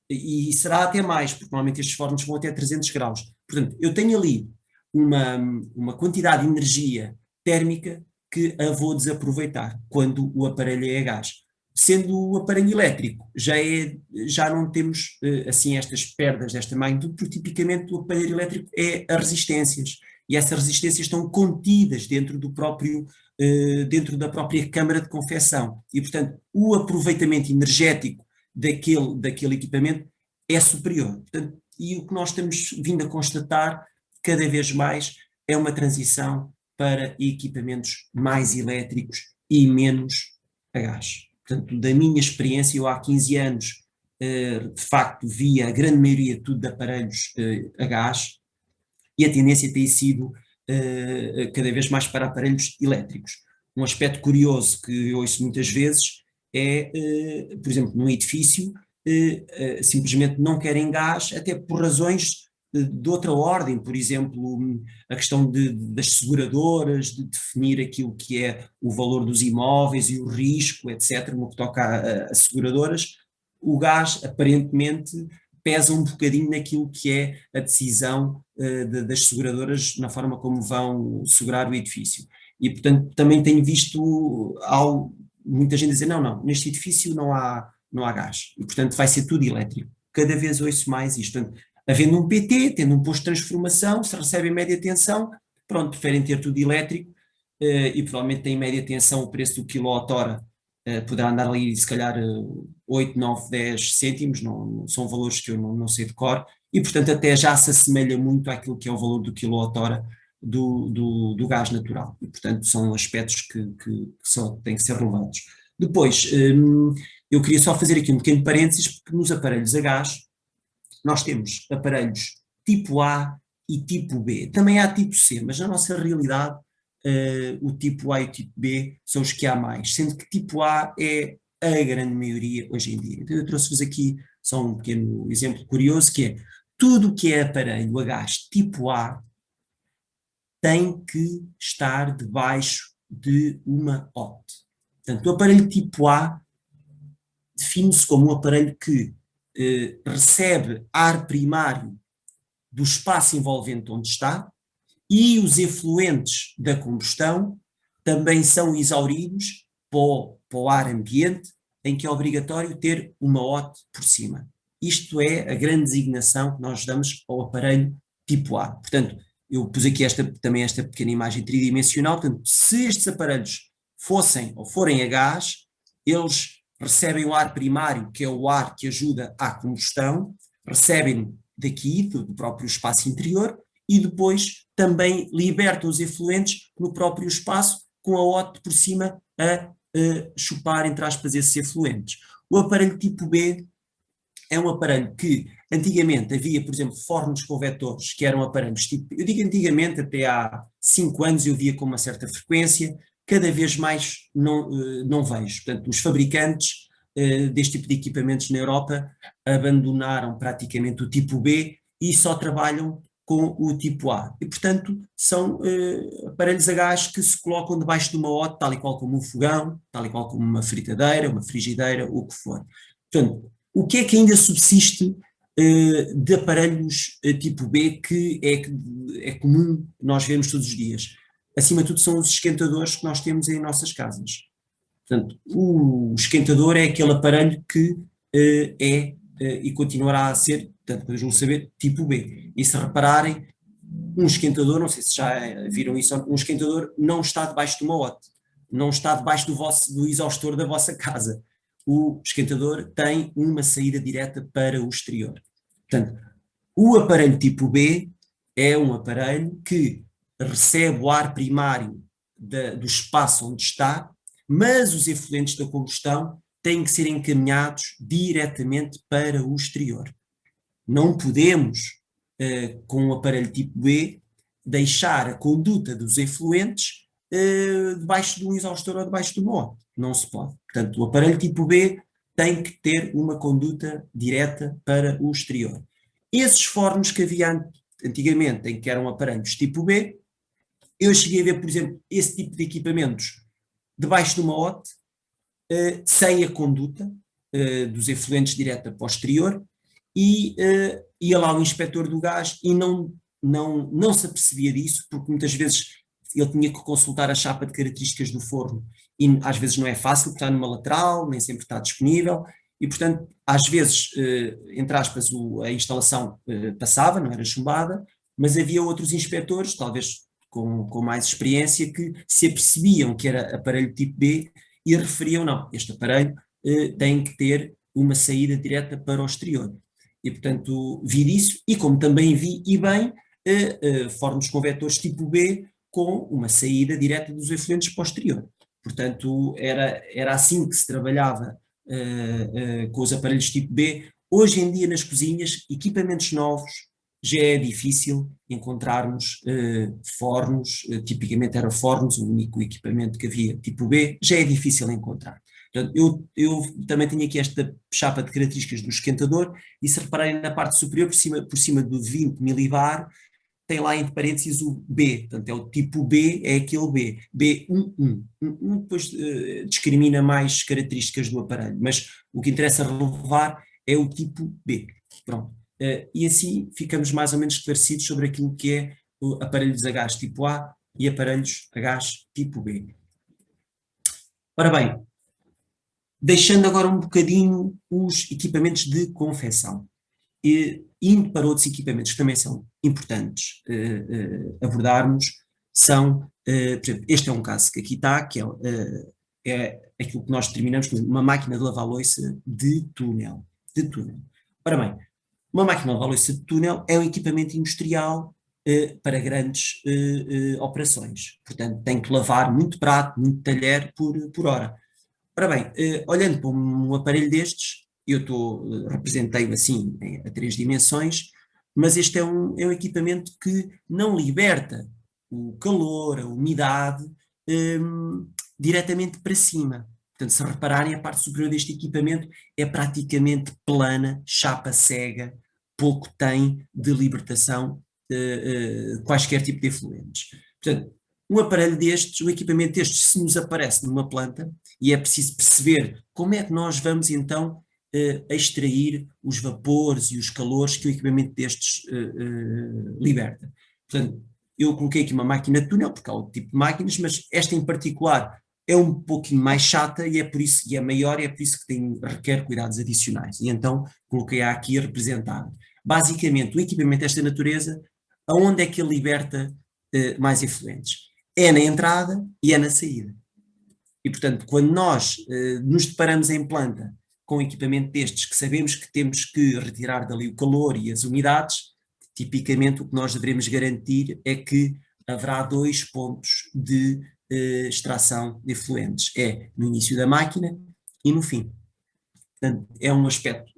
E será até mais, porque normalmente estes fornos vão até 300 graus. Portanto, eu tenho ali uma quantidade de energia térmica que a vou desaproveitar quando o aparelho é a gás. Sendo o aparelho elétrico, já não temos assim estas perdas desta magnitude, porque tipicamente o aparelho elétrico é as resistências, e essas resistências estão contidas dentro dentro da própria câmara de confecção, e portanto o aproveitamento energético daquele equipamento é superior. Portanto, e o que nós temos vindo a constatar cada vez mais é uma transição para equipamentos mais elétricos e menos a gás. Portanto, da minha experiência, eu há 15 anos, de facto, via a grande maioria tudo de aparelhos a gás, e a tendência tem sido cada vez mais para aparelhos elétricos. Um aspecto curioso que eu ouço muitas vezes é, por exemplo, num edifício, simplesmente não querem gás, até por razões de outra ordem, por exemplo, a questão das seguradoras, de definir aquilo que é o valor dos imóveis e o risco, etc., no que toca a seguradoras. O gás, aparentemente, pesa um bocadinho naquilo que é a decisão das seguradoras na forma como vão segurar o edifício. E, portanto, também tenho visto muita gente dizer, não, neste edifício não há gás, e, portanto, vai ser tudo elétrico. Cada vez ouço mais isto. Portanto, havendo um PT, tendo um posto de transformação, se recebem média tensão, pronto, preferem ter tudo elétrico, e provavelmente tem média tensão, o preço do quilowatt-hora poderá andar ali se calhar 8, 9, 10 cêntimos, não, são valores que eu não sei de cor, e portanto até já se assemelha muito àquilo que é o valor do quilowatt-hora do gás natural, e portanto são aspectos que só têm que ser relevados. Depois, eu queria só fazer aqui um pequeno parênteses, porque nos aparelhos a gás nós temos aparelhos tipo A e tipo B. Também há tipo C, mas na nossa realidade o tipo A e o tipo B são os que há mais, sendo que tipo A é a grande maioria hoje em dia. Então eu trouxe-vos aqui só um pequeno exemplo curioso, que é tudo o que é aparelho a gás tipo A tem que estar debaixo de uma OT. Portanto, o aparelho tipo A define-se como um aparelho que recebe ar primário do espaço envolvente onde está, e os efluentes da combustão também são exauridos para o ar ambiente, em que é obrigatório ter uma OT por cima. Isto é a grande designação que nós damos ao aparelho tipo A. Portanto, eu pus aqui também esta pequena imagem tridimensional. Portanto, se estes aparelhos fossem ou forem a gás, eles recebem o ar primário, que é o ar que ajuda à combustão, recebem daqui, do próprio espaço interior, e depois também libertam os efluentes no próprio espaço, com a OT por cima a chupar, entre aspas, esses efluentes. O aparelho tipo B é um aparelho que antigamente havia, por exemplo, fornos convetores, que eram aparelhos tipo, eu digo antigamente, até há 5 anos eu via com uma certa frequência, cada vez mais não vejo. Portanto, os fabricantes deste tipo de equipamentos na Europa abandonaram praticamente o tipo B e só trabalham com o tipo A. E, portanto, são aparelhos a gás que se colocam debaixo de uma OT, tal e qual como um fogão, tal e qual como uma fritadeira, uma frigideira, o que for. Portanto, o que é que ainda subsiste de aparelhos tipo B que é comum nós vermos todos os dias? Acima de tudo são os esquentadores que nós temos em nossas casas. Portanto, o esquentador é aquele aparelho que e continuará a ser, portanto, podemos não saber, tipo B. E se repararem, um esquentador, não sei se já viram isso, um esquentador não está debaixo de uma OT, não está debaixo do exaustor da vossa casa. O esquentador tem uma saída direta para o exterior. Portanto, o aparelho tipo B é um aparelho que recebe o ar primário do espaço onde está, mas os efluentes da combustão têm que ser encaminhados diretamente para o exterior. Não podemos, com o aparelho tipo B, deixar a conduta dos efluentes debaixo de um exaustor ou debaixo de uma OT. Não se pode. Portanto, o aparelho tipo B tem que ter uma conduta direta para o exterior. Esses fornos que havia antigamente, em que eram aparelhos tipo B, eu cheguei a ver, por exemplo, esse tipo de equipamentos debaixo de uma OT, sem a conduta dos efluentes direta para o exterior, e ia lá o inspetor do gás e não se apercebia disso, porque muitas vezes ele tinha que consultar a chapa de características do forno e às vezes não é fácil, porque está numa lateral, nem sempre está disponível, e portanto às vezes, entre aspas, a instalação passava, não era chumbada, mas havia outros inspetores, talvez com mais experiência, que se apercebiam que era aparelho tipo B e referiam, não, este aparelho tem que ter uma saída direta para o exterior. E, portanto, vi disso, e como também vi, e bem, fornos convetores tipo B com uma saída direta dos efluentes para o exterior. Portanto, era assim que se trabalhava com os aparelhos tipo B. Hoje em dia, nas cozinhas, equipamentos novos, já é difícil encontrarmos fornos, tipicamente era fornos, o único equipamento que havia tipo B, já é difícil encontrar. Portanto, eu também tenho aqui esta chapa de características do esquentador, e se repararem na parte superior, por cima do 20 milibar, tem lá entre parênteses o B, portanto é o tipo B, é aquele B, B11. Depois discrimina mais características do aparelho, mas o que interessa relevar é o tipo B. Pronto. E assim ficamos mais ou menos esclarecidos sobre aquilo que é aparelhos a gás tipo A e aparelhos a gás tipo B. Ora bem, deixando agora um bocadinho os equipamentos de confecção, e indo para outros equipamentos que também são importantes abordarmos, são, por exemplo, este é um caso que aqui está, que é aquilo que nós determinamos como uma máquina de lavar louça de túnel. Ora bem, uma máquina de lavar louça de túnel é um equipamento industrial para grandes operações. Portanto, tem que lavar muito prato, muito talher por hora. Ora bem, olhando para um aparelho destes, eu representei-o assim a 3 dimensões, mas este é um equipamento que não liberta o calor, a umidade, diretamente para cima. Portanto, se repararem, a parte superior deste equipamento é praticamente plana, chapa cega, pouco tem de libertação de quaisquer tipo de efluentes. Portanto, um aparelho destes, um equipamento destes, se nos aparece numa planta, e é preciso perceber como é que nós vamos então extrair os vapores e os calores que o equipamento destes liberta. Portanto, eu coloquei aqui uma máquina de túnel, porque há outro tipo de máquinas, mas esta em particular é um pouquinho mais chata e é por isso, e é maior, e é por isso que requer cuidados adicionais. E então coloquei-a aqui representada. Basicamente, o equipamento desta natureza, aonde é que ele liberta mais efluentes? É na entrada e é na saída. E, portanto, quando nós nos deparamos em planta com um equipamento destes, que sabemos que temos que retirar dali o calor e as umidades, tipicamente o que nós devemos garantir é que haverá 2 pontos de extração de efluentes. É no início da máquina e no fim. Portanto, é um aspecto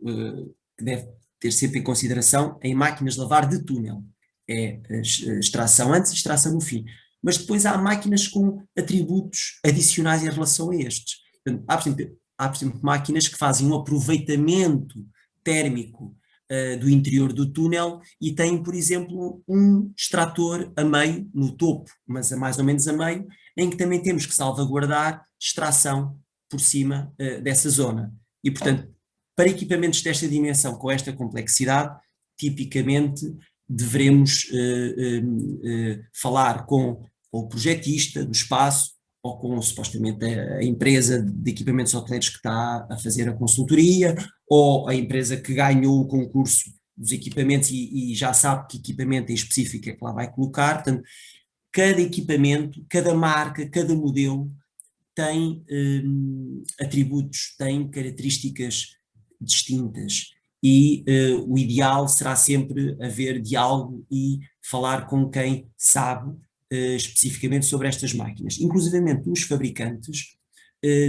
que deve ter sempre em consideração em máquinas de lavar de túnel. É a extração antes e a extração no fim. Mas depois há máquinas com atributos adicionais em relação a estes. Portanto, há, por exemplo, máquinas que fazem um aproveitamento térmico do interior do túnel e têm, por exemplo, um extrator a meio, no topo, mas a mais ou menos a meio, em que também temos que salvaguardar extração por cima dessa zona. E, portanto, para equipamentos desta dimensão, com esta complexidade, tipicamente devemos falar com o projetista do espaço ou com supostamente a empresa de equipamentos hoteleiros que está a fazer a consultoria, ou a empresa que ganhou o concurso dos equipamentos e já sabe que equipamento em específico é que lá vai colocar. Portanto, cada equipamento, cada marca, cada modelo tem atributos, tem características distintas e o ideal será sempre haver diálogo e falar com quem sabe especificamente sobre estas máquinas. Inclusivamente os fabricantes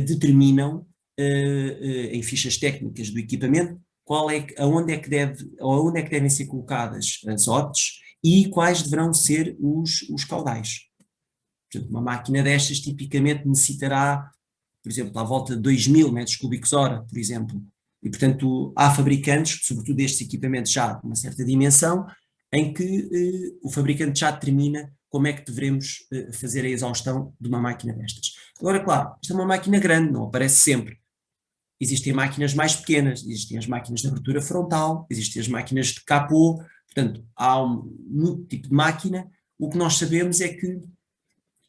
determinam em fichas técnicas do equipamento aonde é que devem ser colocadas as OTs e quais deverão ser os caudais. Portanto, uma máquina destas tipicamente necessitará, por exemplo, à volta de 2.000 metros cúbicos hora, por exemplo. E, portanto, há fabricantes, sobretudo destes equipamentos já de uma certa dimensão, em que o fabricante já determina como é que devemos fazer a exaustão de uma máquina destas. Agora, claro, isto é uma máquina grande, não aparece sempre. Existem máquinas mais pequenas, existem as máquinas de abertura frontal, existem as máquinas de capô, portanto, há um tipo de máquina. O que nós sabemos é que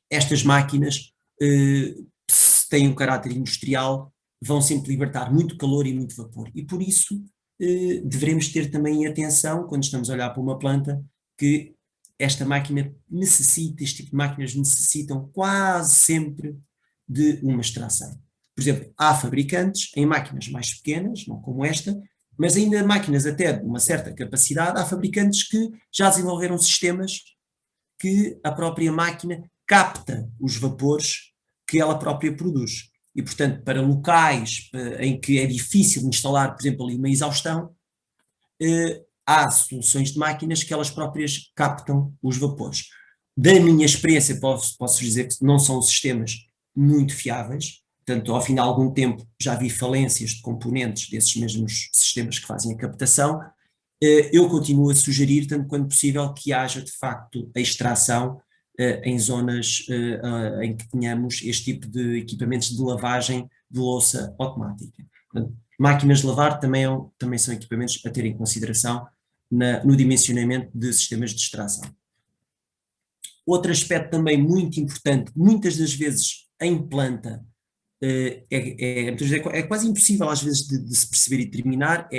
estas máquinas, se têm um caráter industrial, vão sempre libertar muito calor e muito vapor. E por isso devemos ter também atenção, quando estamos a olhar para uma planta, que esta máquina necessita, este tipo de máquinas necessitam quase sempre de uma extração. Por exemplo, há fabricantes em máquinas mais pequenas, não como esta, mas ainda máquinas até de uma certa capacidade, há fabricantes que já desenvolveram sistemas que a própria máquina capta os vapores que ela própria produz. E, portanto, para locais em que é difícil instalar, por exemplo, ali uma exaustão, há soluções de máquinas que elas próprias captam os vapores. Da minha experiência, posso dizer que não são sistemas muito fiáveis, portanto, ao fim de algum tempo já vi falências de componentes desses mesmos sistemas que fazem a captação. Eu continuo a sugerir, tanto quanto possível, que haja de facto a extração em zonas em que tenhamos este tipo de equipamentos de lavagem de louça automática. Portanto, máquinas de lavar também são equipamentos a ter em consideração no dimensionamento de sistemas de extração. Outro aspecto também muito importante, muitas das vezes em planta, é quase impossível às vezes de se perceber e terminar,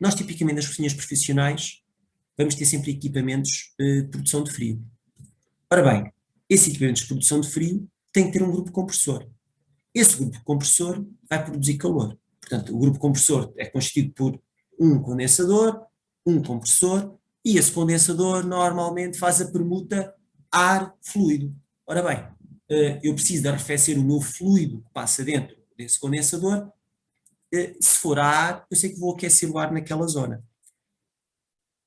nós tipicamente nas cozinhas profissionais vamos ter sempre equipamentos de produção de frio. Ora bem, esses equipamentos de produção de frio têm que ter um grupo compressor. Esse grupo compressor vai produzir calor. Portanto, o grupo compressor é constituído por um condensador, um compressor, e esse condensador normalmente faz a permuta ar-fluido. Ora bem, eu preciso de arrefecer o meu fluido que passa dentro desse condensador. Se for ar, eu sei que vou aquecer o ar naquela zona.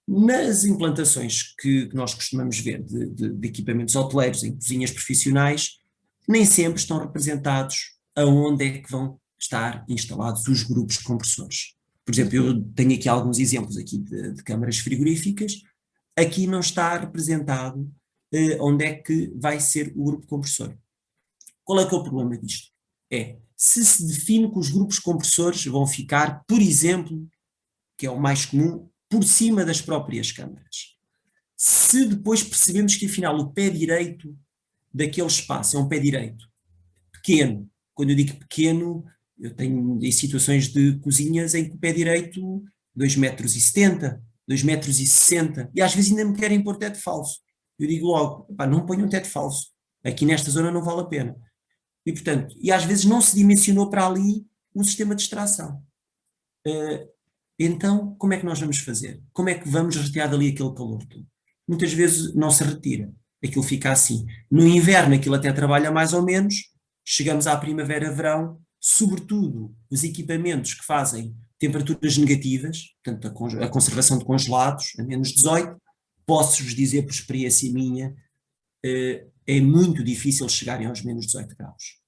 Nas implantações que nós costumamos ver de equipamentos hoteleiros em cozinhas profissionais, nem sempre estão representados aonde é que vão estar instalados os grupos compressores. Por exemplo, eu tenho aqui alguns exemplos aqui de câmaras frigoríficas. Aqui não está representado onde é que vai ser o grupo compressor. Qual é que é o problema disto? Se define que os grupos compressores vão ficar, por exemplo, que é o mais comum, por cima das próprias câmaras. Se depois percebemos que afinal o pé direito daquele espaço é um pé direito pequeno, quando eu digo pequeno, eu tenho em situações de cozinhas em que o pé direito 2,70 m, 2,60 m, e às vezes ainda me querem pôr teto falso. Eu digo logo, não ponham teto falso, aqui nesta zona não vale a pena. E portanto, e às vezes não se dimensionou para ali um sistema de extração. Então, como é que nós vamos fazer? Como é que vamos retirar dali aquele calor todo? Muitas vezes não se retira, aquilo fica assim. No inverno aquilo até trabalha mais ou menos, chegamos à primavera-verão, sobretudo os equipamentos que fazem temperaturas negativas, portanto a conservação de congelados, a -18, posso-vos dizer por experiência minha, é muito difícil chegarem aos -18 graus.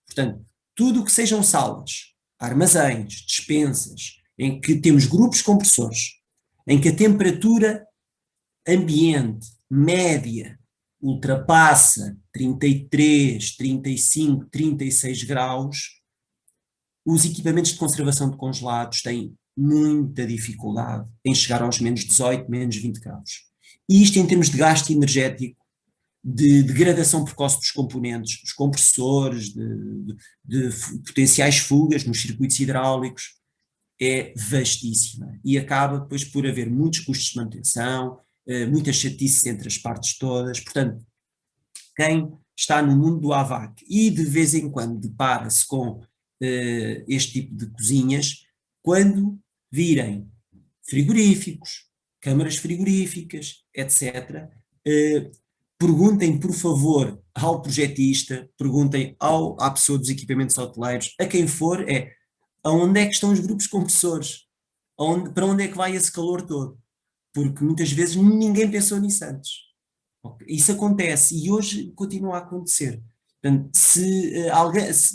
Portanto, tudo o que sejam salas, armazéns, despensas, em que temos grupos compressores, em que a temperatura ambiente média ultrapassa 33, 35, 36 graus, os equipamentos de conservação de congelados têm muita dificuldade em chegar aos -18, -20 graus. E isto em termos de gasto energético, de degradação precoce dos componentes, dos compressores, de potenciais fugas nos circuitos hidráulicos, é vastíssima e acaba depois por haver muitos custos de manutenção, muitas chatices entre as partes todas. Portanto, quem está no mundo do AVAC e de vez em quando depara-se com este tipo de cozinhas, quando virem frigoríficos, câmaras frigoríficas, etc., perguntem, por favor, ao projetista, perguntem à pessoa dos equipamentos hoteleiros, a quem for, aonde é que estão os grupos compressores? Para onde é que vai esse calor todo? Porque muitas vezes ninguém pensou nisso antes. Isso acontece e hoje continua a acontecer. Portanto,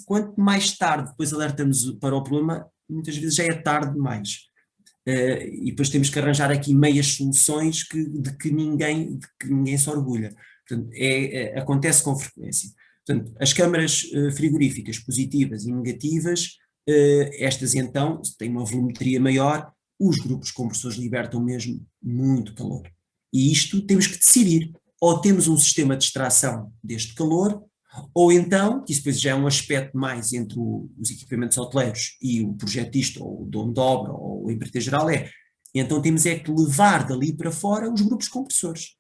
quanto mais tarde depois alertamos para o problema, muitas vezes já é tarde demais. E depois temos que arranjar aqui meias soluções de que ninguém se orgulha. Portanto, acontece com frequência. Portanto, as câmaras frigoríficas positivas e negativas, estas então têm uma volumetria maior, os grupos compressores libertam mesmo muito calor. E isto temos que decidir. Ou temos um sistema de extração deste calor, ou então, que isso depois já é um aspecto mais entre os equipamentos hoteleiros e o projetista, ou o dono de obra, ou o empreiteiro geral, então temos que levar dali para fora os grupos compressores.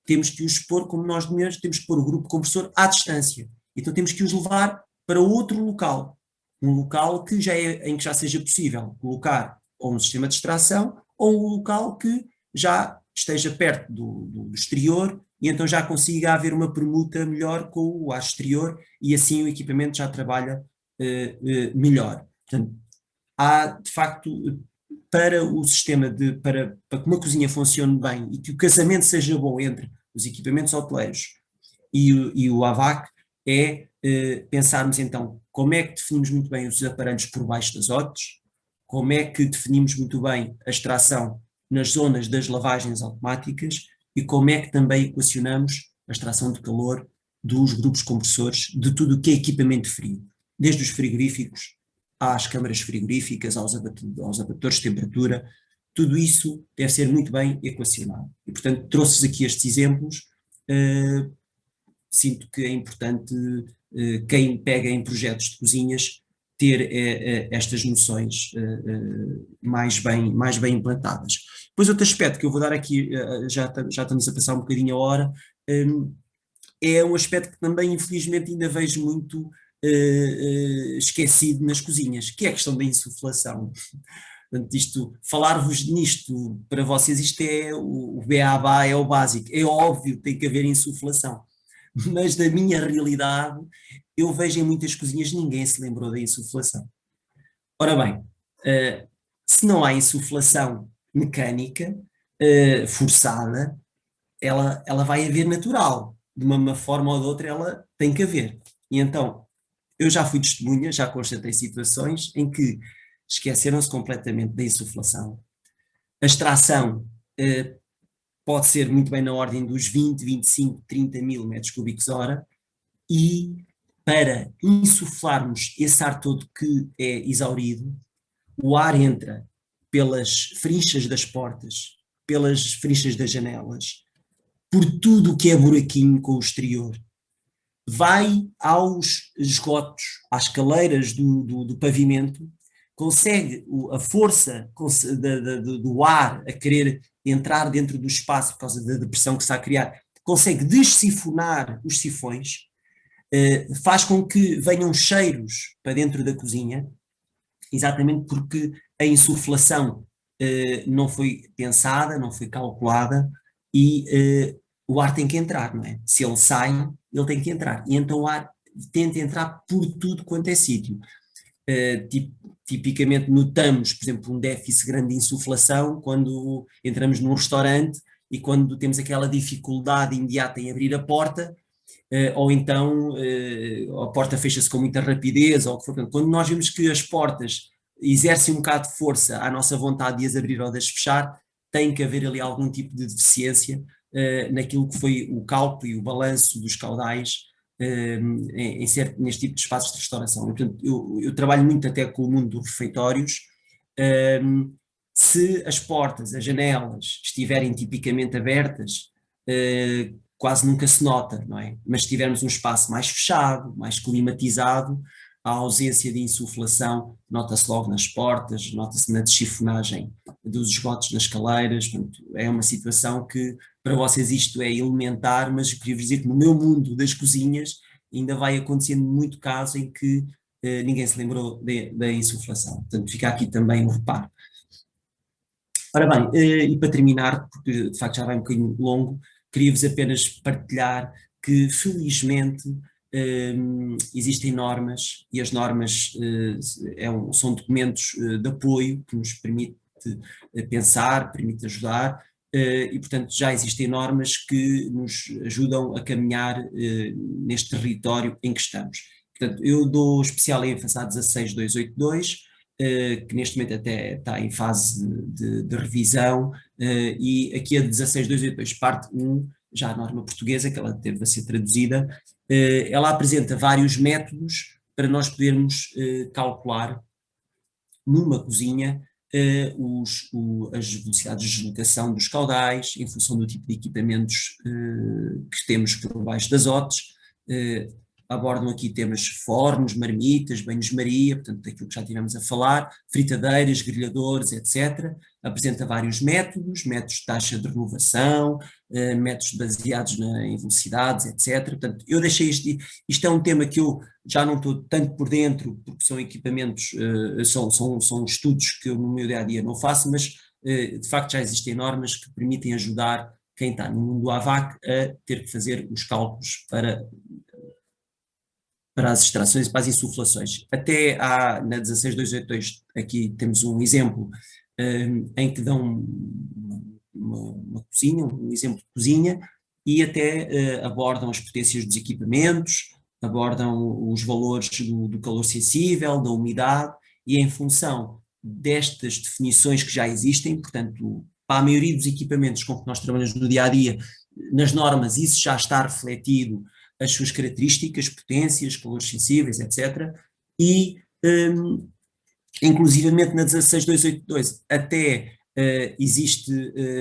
Temos que os pôr, como nós mesmos, temos que pôr o grupo compressor à distância. Então temos que os levar para outro local. Um local em que já seja possível colocar ou um sistema de extração, ou um local que já esteja perto do exterior, e então já consiga haver uma permuta melhor com o ar exterior, e assim o equipamento já trabalha melhor. Portanto, há de facto, para o sistema para que uma cozinha funcione bem e que o casamento seja bom entre os equipamentos hoteleiros e o AVAC, pensarmos então como é que definimos muito bem os aparelhos por baixo das OTs, como é que definimos muito bem a extração nas zonas das lavagens automáticas e como é que também equacionamos a extração de calor dos grupos compressores, de tudo o que é equipamento frio, desde os frigoríficos às câmaras frigoríficas, aos abatedores de temperatura, tudo isso deve ser muito bem equacionado. E, portanto, trouxe-vos aqui estes exemplos. Sinto que é importante quem pega em projetos de cozinhas ter estas noções mais bem implantadas. Depois outro aspecto que eu vou dar aqui, já estamos a passar um bocadinho a hora, é um aspecto que também infelizmente ainda vejo muito esquecido nas cozinhas, que é a questão da insuflação. Portanto, falar-vos nisto, para vocês isto é o beabá, é o básico, é óbvio que tem que haver insuflação, mas na minha realidade eu vejo em muitas cozinhas ninguém se lembrou da insuflação. Ora bem, se não há insuflação mecânica forçada, ela vai haver natural, de uma forma ou de outra ela tem que haver. E então, eu já fui testemunha, já constatei situações em que esqueceram-se completamente da insuflação. A extração pode ser muito bem na ordem dos 20, 25, 30 mil metros cúbicos hora, e para insuflarmos esse ar todo que é exaurido, o ar entra pelas frinchas das portas, pelas frinchas das janelas, por tudo o que é buraquinho com o exterior, vai aos esgotos, às escaleiras do pavimento, consegue a força do ar a querer entrar dentro do espaço por causa da pressão que está a criar, consegue dessifonar os sifões, faz com que venham cheiros para dentro da cozinha, exatamente porque a insuflação não foi pensada, não foi calculada, e o ar tem que entrar, não é? Se ele sai, ele tem que entrar, e então o ar tenta entrar por tudo quanto é sítio. Tipicamente notamos, por exemplo, um déficit grande de insuflação quando entramos num restaurante e quando temos aquela dificuldade imediata em abrir a porta, ou então a porta fecha-se com muita rapidez, ou o que for. Quando nós vemos que as portas exercem um bocado de força à nossa vontade de as abrir ou de as fechar, tem que haver ali algum tipo de deficiência naquilo que foi o cálculo e o balanço dos caudais neste tipo de espaços de restauração. E, portanto, eu trabalho muito até com o mundo dos refeitórios. Se as portas, as janelas estiverem tipicamente abertas, quase nunca se nota, não é? Mas se tivermos um espaço mais fechado, mais climatizado, a ausência de insuflação nota-se logo nas portas, nota-se na deschifonagem dos esgotos nas escaleiras. Portanto, é uma situação que para vocês isto é elementar, mas queria dizer que no meu mundo das cozinhas ainda vai acontecendo muito caso em que ninguém se lembrou da insuflação. Portanto, fica aqui também um reparo. Ora bem, e para terminar, porque de facto já vai um bocadinho longo, queria-vos apenas partilhar que felizmente existem normas, e as normas são documentos de apoio que nos permite pensar, permite ajudar, e portanto já existem normas que nos ajudam a caminhar neste território em que estamos. Portanto, eu dou especial ênfase à 16282, que neste momento até está em fase de revisão, e aqui a 16282 parte 1, já a norma portuguesa, que ela teve a ser traduzida, ela apresenta vários métodos para nós podermos calcular numa cozinha as velocidades de deslocação dos caudais, em função do tipo de equipamentos que temos por baixo das OTs. Abordam aqui temas fornos, marmitas, banhos-maria, portanto daquilo que já tivemos a falar, fritadeiras, grelhadores, etc. Apresenta vários métodos de taxa de renovação, métodos baseados em velocidades, etc. Portanto, eu deixei isto é um tema que eu já não estou tanto por dentro, porque são equipamentos, são estudos que eu no meu dia-a-dia não faço, mas de facto já existem normas que permitem ajudar quem está no mundo do AVAC a ter que fazer os cálculos para as extrações e para as insuflações. Até na 16282, aqui temos um exemplo em que dão uma cozinha, um exemplo de cozinha, e até abordam as potências dos equipamentos, abordam os valores do calor sensível, da umidade, e em função destas definições que já existem, portanto, para a maioria dos equipamentos com que nós trabalhamos no dia-a-dia, nas normas isso já está refletido, as suas características, potências, calores sensíveis, etc. E, inclusivamente na 16282, até existe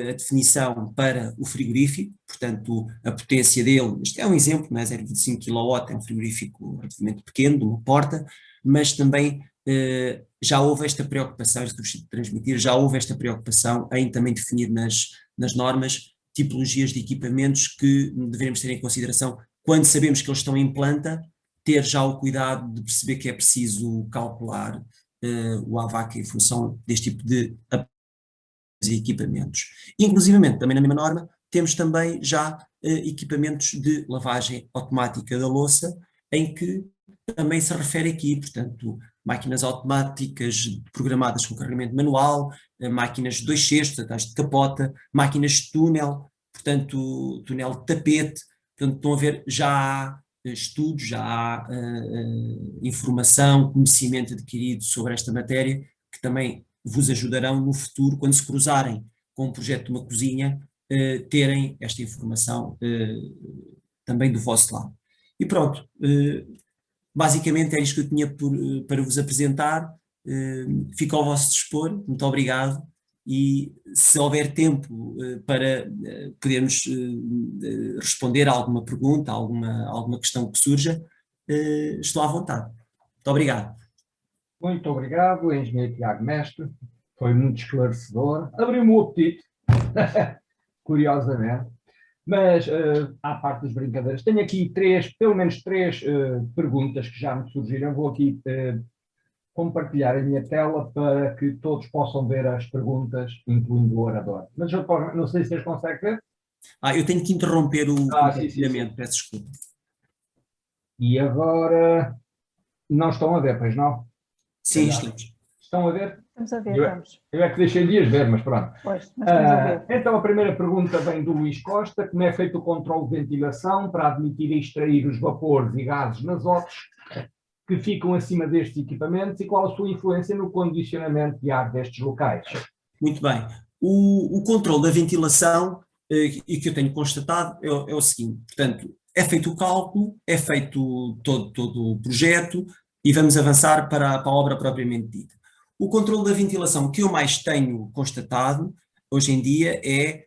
a definição para o frigorífico, portanto a potência dele, isto é um exemplo, não é? 0,25 kW, é um frigorífico relativamente pequeno, de uma porta, mas também já houve esta preocupação, isto que eu gostaria de transmitir, já houve esta preocupação em também definir nas normas tipologias de equipamentos que devemos ter em consideração quando sabemos que eles estão em planta, ter já o cuidado de perceber que é preciso calcular o AVAC em função deste tipo de equipamentos. Inclusivamente, também na mesma norma, temos também já equipamentos de lavagem automática da louça, em que também se refere aqui, portanto, máquinas automáticas programadas com carregamento manual, máquinas de 2/6, tais de capota, máquinas de túnel, portanto, túnel de tapete. Portanto, estão a ver, já há estudos, já há informação, conhecimento adquirido sobre esta matéria, que também vos ajudarão no futuro, quando se cruzarem com um projeto de uma cozinha, terem esta informação também do vosso lado. E pronto, basicamente é isto que eu tinha para vos apresentar. Fico ao vosso dispor, muito obrigado, e se houver tempo para podermos responder a alguma pergunta, alguma questão que surja, estou à vontade. Muito obrigado. Muito obrigado, engenheiro Tiago Mestre, foi muito esclarecedor, abriu-me o apetite, curiosamente, mas à parte das brincadeiras, tenho aqui pelo menos três perguntas que já me surgiram, vou aqui compartilhar a minha tela para que todos possam ver as perguntas, incluindo o orador. Mas eu não sei se vocês conseguem ver. Eu tenho que interromper o compartilhamento, peço desculpa. E agora não estão a ver, pois não? Sim, estamos. Estão a ver? Estamos a ver, estamos. Eu é que deixei de as ver, mas pronto. Pois, mas estamos a ver. Então a primeira pergunta vem do Luís Costa, como é feito o controle de ventilação para admitir e extrair os vapores e gases nasóticos que ficam acima destes equipamentos e qual a sua influência no condicionamento de ar destes locais? Muito bem. O controle da ventilação, e que eu tenho constatado, é o seguinte, portanto, é feito o cálculo, é feito todo o projeto e vamos avançar para a obra propriamente dita. O controle da ventilação que eu mais tenho constatado hoje em dia é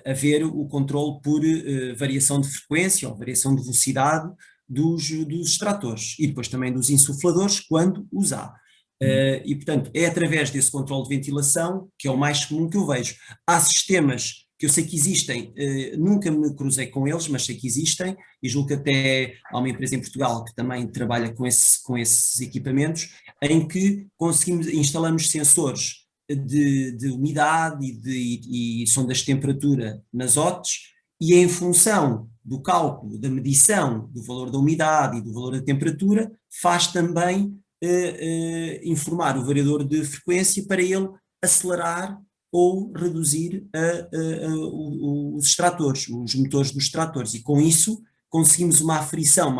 haver o controle por variação de frequência ou variação de velocidade dos extratores e depois também dos insufladores quando os há. E portanto é através desse controle de ventilação que é o mais comum que eu vejo. Há sistemas que eu sei que existem, nunca me cruzei com eles, mas sei que existem, e julgo que até há uma empresa em Portugal que também trabalha com esses equipamentos, em que instalamos sensores de umidade e sondas de temperatura nas OTEs, e em função do cálculo, da medição do valor da umidade e do valor da temperatura, faz também informar o variador de frequência para ele acelerar ou reduzir os extratores, os motores dos extratores, e com isso conseguimos uma aferição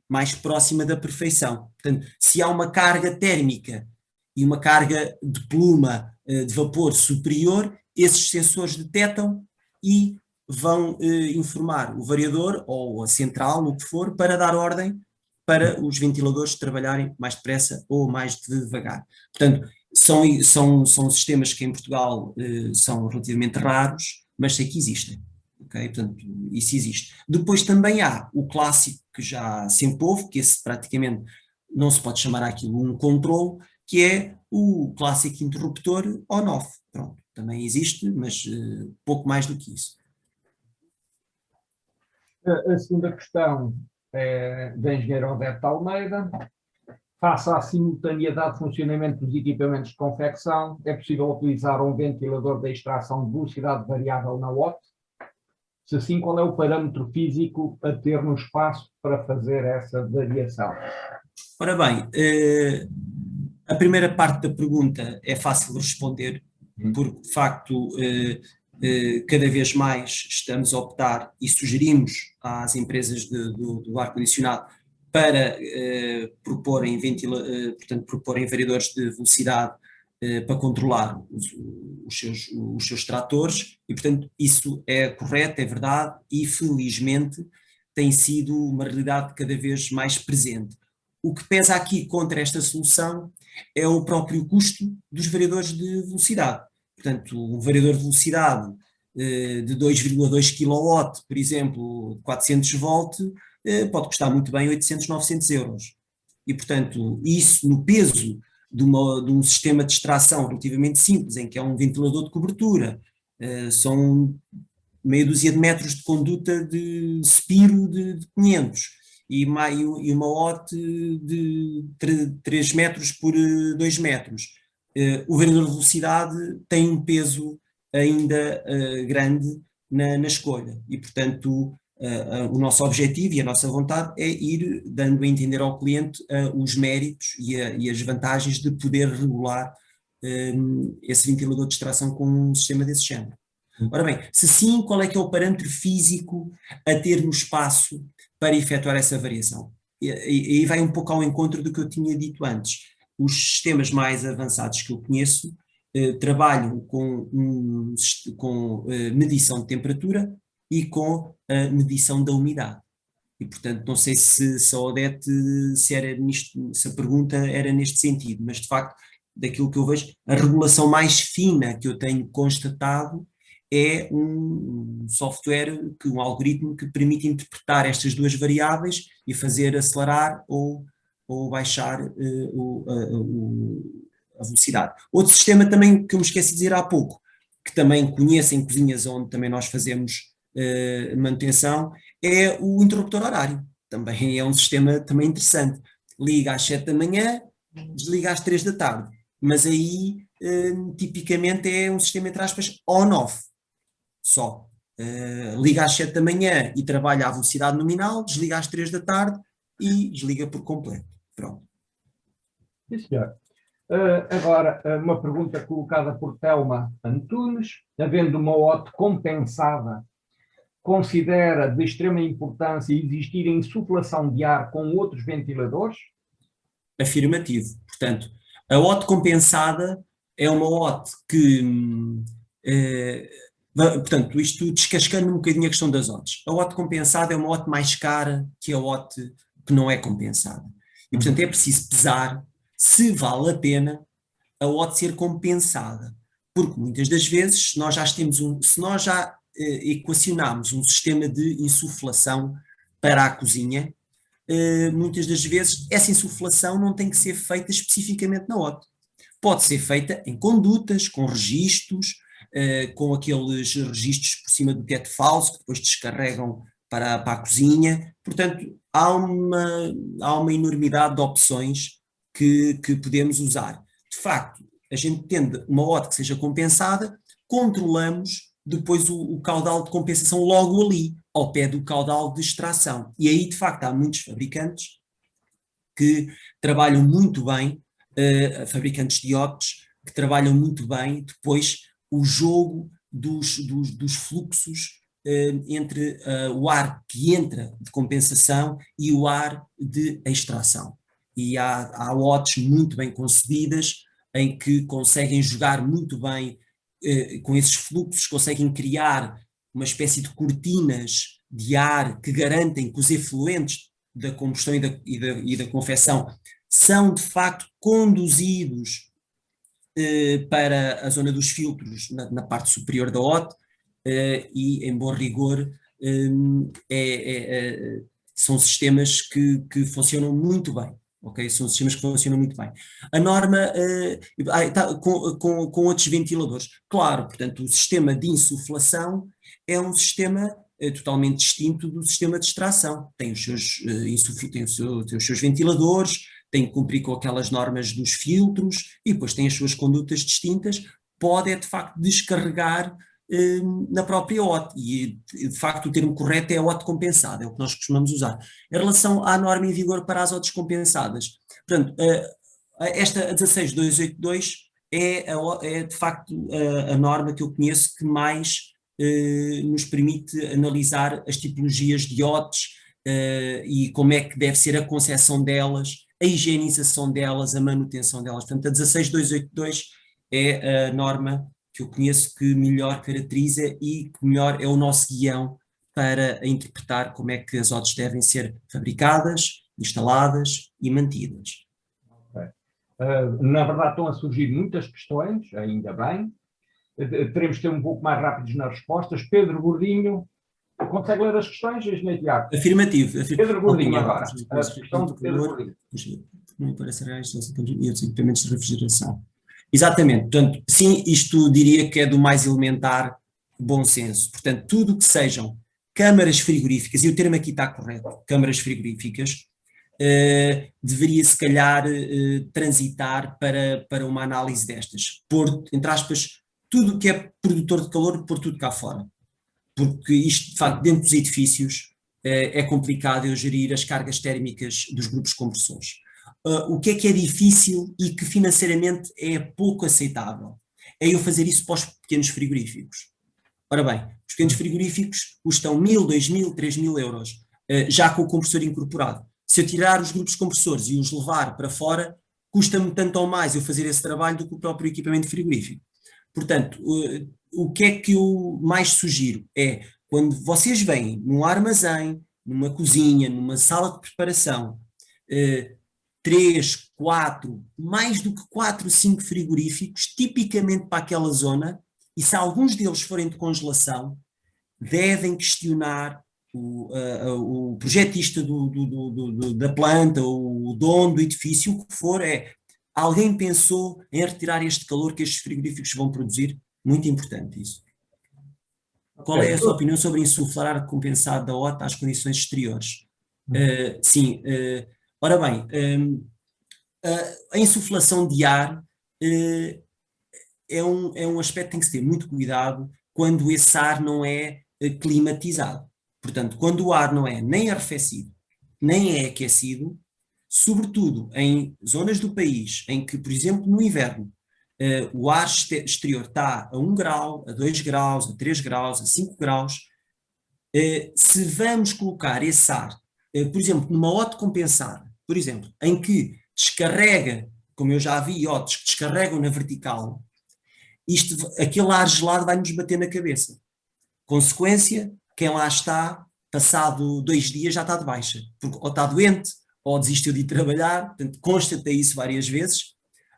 mais próxima da perfeição. Portanto, se há uma carga térmica e uma carga de pluma de vapor superior, esses sensores detectam e vão informar o variador ou a central, o que for, para dar ordem para os ventiladores trabalharem mais depressa ou mais devagar. Portanto, são sistemas que em Portugal são relativamente raros, mas sei que existem. Okay? Portanto, isso existe. Depois também há o clássico que já sempre houve, que esse praticamente não se pode chamar aquilo um controle, que é o clássico interruptor on-off. Pronto, também existe, mas pouco mais do que isso. A segunda questão é da engenheira Odete Almeida. Face à simultaneidade de funcionamento dos equipamentos de confecção, é possível utilizar um ventilador de extração de velocidade variável na OT? Se sim, qual é o parâmetro físico a ter no espaço para fazer essa variação? Ora bem, a primeira parte da pergunta é fácil de responder, porque de facto cada vez mais estamos a optar e sugerimos às empresas do ar-condicionado para proporem variadores de velocidade para controlar os seus tratores, e portanto isso é correto, é verdade, e felizmente tem sido uma realidade cada vez mais presente. O que pesa aqui contra esta solução é o próprio custo dos variadores de velocidade. Portanto, um variador de velocidade de 2,2 kW, por exemplo, 400 volt, pode custar muito bem 800, 900 euros. E, portanto, isso no peso de um sistema de extração relativamente simples, em que é um ventilador de cobertura, são meia dúzia de metros de conduta de spiro de 500, e uma OT de 3 metros por 2 metros. O variador de velocidade tem um peso ainda grande na escolha, e portanto o nosso objetivo e a nossa vontade é ir dando a entender ao cliente os méritos e as vantagens de poder regular esse ventilador de extração com um sistema desse género. Ora bem, se sim, qual é que é o parâmetro físico a ter no espaço para efetuar essa variação? E aí vai um pouco ao encontro do que eu tinha dito antes. Os sistemas mais avançados que eu conheço trabalham com medição de temperatura e com a medição da umidade. E, portanto, não sei se a Odete, se a pergunta era neste sentido, mas de facto, daquilo que eu vejo, a regulação mais fina que eu tenho constatado é um software, um algoritmo que permite interpretar estas duas variáveis e fazer acelerar ou baixar a velocidade. Outro sistema também que eu me esqueci de dizer há pouco, que também conheço em cozinhas onde também nós fazemos manutenção, é o interruptor horário. Também é um sistema também interessante. Liga às 7 da manhã, desliga às 3 da tarde. Mas aí, tipicamente, é um sistema, entre aspas, on-off. Só. Liga às 7 da manhã e trabalha à velocidade nominal, desliga às 3 da tarde e desliga por completo. Pronto. Sim, senhor. Agora, uma pergunta colocada por Telma Antunes. Havendo uma OT compensada, considera de extrema importância existir a insuflação de ar com outros ventiladores? Afirmativo. Portanto, a OT compensada é uma OT que... portanto, isto descascando um bocadinho a questão das OTs. A OT compensada é uma OT mais cara que a OT que não é compensada. E, portanto, é preciso pesar se vale a pena a OT ser compensada. Porque muitas das vezes, se nós já equacionamos um sistema de insuflação para a cozinha, muitas das vezes essa insuflação não tem que ser feita especificamente na OT. Pode ser feita em condutas, com registros, com aqueles registros por cima do teto falso, que depois descarregam para a cozinha. Portanto, há uma enormidade de opções que podemos usar. De facto, a gente tendo uma OT que seja compensada, controlamos depois o caudal de compensação logo ali, ao pé do caudal de extração. E aí, de facto, há muitos fabricantes que trabalham muito bem, fabricantes de OTs, que trabalham muito bem depois o jogo dos fluxos entre o ar que entra de compensação e o ar de extração. E há OTs muito bem concebidas, em que conseguem jogar muito bem com esses fluxos, conseguem criar uma espécie de cortinas de ar que garantem que os efluentes da combustão e da confecção são de facto conduzidos para a zona dos filtros na parte superior da OT e, em bom rigor, são sistemas que funcionam muito bem. Okay? São sistemas que funcionam muito bem. A norma com outros ventiladores. Claro, portanto, o sistema de insuflação é um sistema totalmente distinto do sistema de extração. Tem os seus ventiladores, tem que cumprir com aquelas normas dos filtros e depois tem as suas condutas distintas. Pode, de facto, descarregar na própria OT, e de facto o termo correto é a OT compensada, é o que nós costumamos usar. Em relação à norma em vigor para as OTs compensadas, portanto, esta 16282 é de facto a norma que eu conheço que mais nos permite analisar as tipologias de OTs e como é que deve ser a concepção delas, a higienização delas, a manutenção delas. Portanto, a 16282 é a norma que eu conheço que melhor caracteriza e que melhor é o nosso guião para interpretar como é que as OTs devem ser fabricadas, instaladas e mantidas. Okay. Na verdade estão a surgir muitas questões, ainda bem. Teremos de ser um pouco mais rápidos nas respostas. Pedro Gordinho, consegue ler as questões, engenheiro Tiago? Afirmativo. Pedro Gordinho agora. A questão de Pedro Gordinho. Não parece reais e os equipamentos de refrigeração. Exatamente, portanto, sim, isto diria que é do mais elementar bom senso. Portanto, tudo que sejam câmaras frigoríficas, e o termo aqui está correto, câmaras frigoríficas, deveria se calhar transitar para uma análise destas. Pôr, entre aspas, tudo o que é produtor de calor, pôr tudo cá fora. Porque isto, de facto, dentro dos edifícios é complicado eu gerir as cargas térmicas dos grupos compressores. O que é difícil e que financeiramente é pouco aceitável? É eu fazer isso para os pequenos frigoríficos. Ora bem, os pequenos frigoríficos custam 1.000, 2.000, 3.000 euros, já com o compressor incorporado. Se eu tirar os grupos compressores e os levar para fora, custa-me tanto ou mais eu fazer esse trabalho do que o próprio equipamento frigorífico. Portanto, o que é que eu mais sugiro é, quando vocês vêm num armazém, numa cozinha, numa sala de preparação, 3, 4, mais do que 4, 5 frigoríficos, tipicamente para aquela zona, e se alguns deles forem de congelação, devem questionar o projetista da planta, o dono do edifício, o que for, alguém pensou em retirar este calor que estes frigoríficos vão produzir? Muito importante isso. Qual é a sua opinião sobre insuflar ar compensado da OTA às condições exteriores? Sim, ora bem, a insuflação de ar é um aspecto que tem que se ter muito cuidado quando esse ar não é climatizado. Portanto, quando o ar não é nem arrefecido, nem é aquecido, sobretudo em zonas do país em que, por exemplo, no inverno, o ar exterior está a 1 grau, a 2 graus, a 3 graus, a 5 graus, se vamos colocar esse ar, por exemplo, numa OTA compensada, por exemplo, em que descarrega, como eu já vi OTAs que descarregam na vertical, aquele ar gelado vai-nos bater na cabeça. Consequência, quem lá está, passado 2 dias já está de baixa, porque ou está doente, ou desistiu de ir trabalhar, portanto constata isso várias vezes,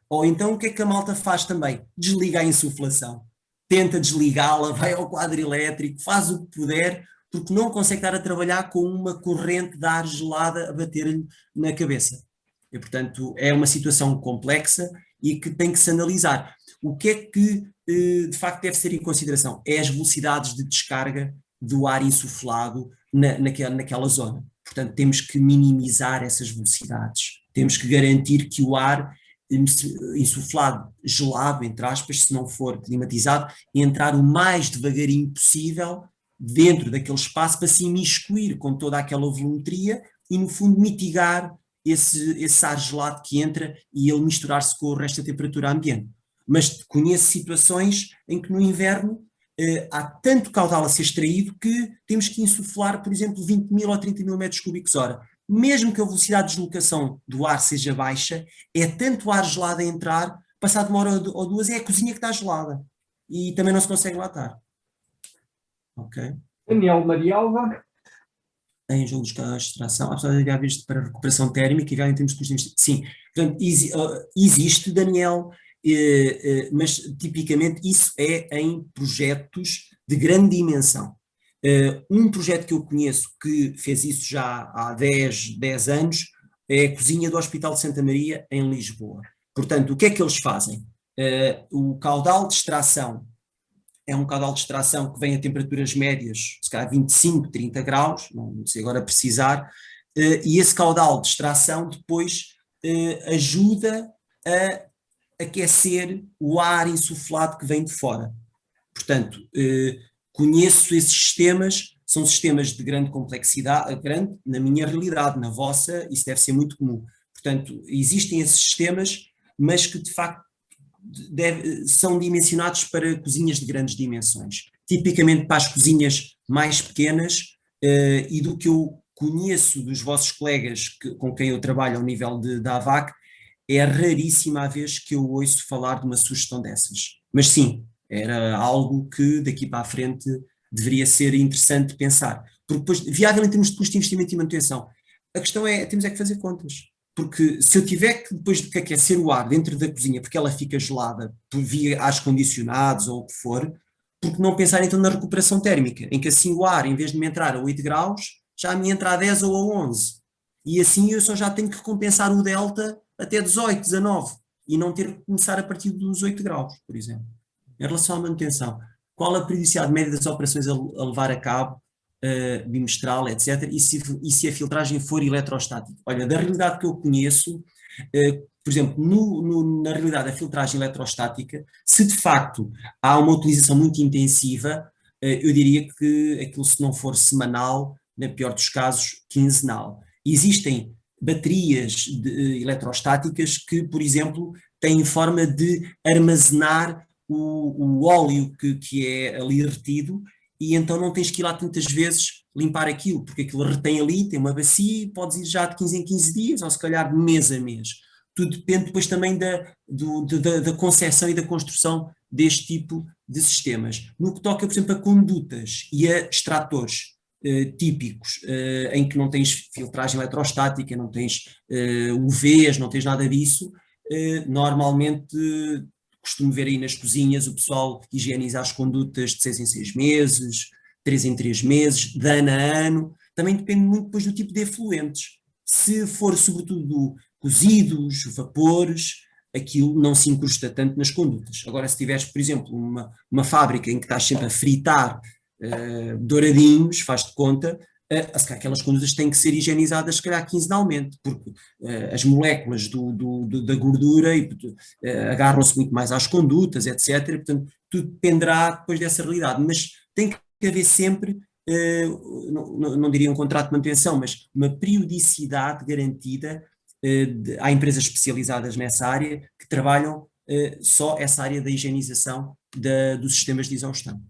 ou então o que é que a malta faz também? Desliga a insuflação, tenta desligá-la, vai ao quadro elétrico, faz o que puder, porque não consegue estar a trabalhar com uma corrente de ar gelada a bater-lhe na cabeça. E, portanto, é uma situação complexa e que tem que se analisar. O que é que, de facto, deve ser em consideração? É as velocidades de descarga do ar insuflado naquela zona. Portanto, temos que minimizar essas velocidades. Temos que garantir que o ar insuflado, gelado, entre aspas, se não for climatizado, entrar o mais devagarinho possível dentro daquele espaço para se imiscuir com toda aquela volumetria e, no fundo, mitigar esse ar gelado que entra e ele misturar-se com o resto da temperatura ambiente. Mas conheço situações em que no inverno há tanto caudal a ser extraído que temos que insuflar, por exemplo, 20.000 ou 30.000 metros cúbicos hora. Mesmo que a velocidade de deslocação do ar seja baixa, é tanto ar gelado a entrar, passado 1 hora ou 2, é a cozinha que está gelada. E também não se consegue lá estar. Ok? Daniel Marialva. Em jogos de extração, apesar de haver visto para recuperação térmica e em termos de custos. Sim, portanto, existe, Daniel, mas tipicamente isso é em projetos de grande dimensão. Um projeto que eu conheço que fez isso já há 10 anos é a cozinha do Hospital de Santa Maria em Lisboa. Portanto, o que é que eles fazem? O caudal de extração é um caudal de extração que vem a temperaturas médias, se calhar 25, 30 graus, não sei agora precisar, e esse caudal de extração depois ajuda a aquecer o ar insuflado que vem de fora. Portanto, conheço esses sistemas, são sistemas de grande complexidade, grande na minha realidade, na vossa, isso deve ser muito comum. Portanto, existem esses sistemas, mas que de facto são dimensionados para cozinhas de grandes dimensões. Tipicamente para as cozinhas mais pequenas, e do que eu conheço dos vossos colegas com quem eu trabalho ao nível da AVAC, é raríssima a vez que eu ouço falar de uma sugestão dessas. Mas sim, era algo que daqui para a frente deveria ser interessante pensar. Porque depois, viável em termos de custo de investimento e manutenção. A questão é, temos é que fazer contas. Porque se eu tiver que depois de aquecer o ar dentro da cozinha porque ela fica gelada por via ar condicionados ou o que for, porque não pensar então na recuperação térmica, em que assim o ar, em vez de me entrar a 8 graus, já me entra a 10 ou a 11. E assim eu só já tenho que compensar o delta até 18, 19, e não ter que começar a partir dos 8 graus, por exemplo. Em relação à manutenção, qual a periodicidade média das operações a levar a cabo, bimestral, etc., e se a filtragem for eletrostática? Olha, da realidade que eu conheço, por exemplo, na realidade da filtragem eletrostática, se de facto há uma utilização muito intensiva, eu diria que aquilo, se não for semanal, na pior dos casos, quinzenal. Existem baterias eletrostáticas que, por exemplo, têm forma de armazenar o óleo que é ali retido, e então não tens que ir lá tantas vezes limpar aquilo, porque aquilo retém ali, tem uma bacia, podes ir já de 15 em 15 dias, ou se calhar de mês a mês. tudo depende depois também da concepção e da construção deste tipo de sistemas. No que toca, por exemplo, a condutas e a extratores típicos, em que não tens filtragem eletrostática, não tens UVs, não tens nada disso, normalmente costumo ver aí nas cozinhas o pessoal higieniza as condutas de 6 em 6 meses, 3 em 3 meses, de ano a ano, também depende muito depois do tipo de efluentes. Se for sobretudo cozidos, vapores, aquilo não se incrusta tanto nas condutas. Agora, se tiveres, por exemplo, uma fábrica em que estás sempre a fritar douradinhos, faz de conta, aquelas condutas têm que ser higienizadas, se calhar, quinzenalmente, porque as moléculas da gordura agarram-se muito mais às condutas, etc. Portanto, tudo dependerá depois dessa realidade, mas tem que haver sempre, não diria um contrato de manutenção, mas uma periodicidade garantida. Há empresas especializadas nessa área que trabalham só essa área da higienização dos sistemas de exaustão.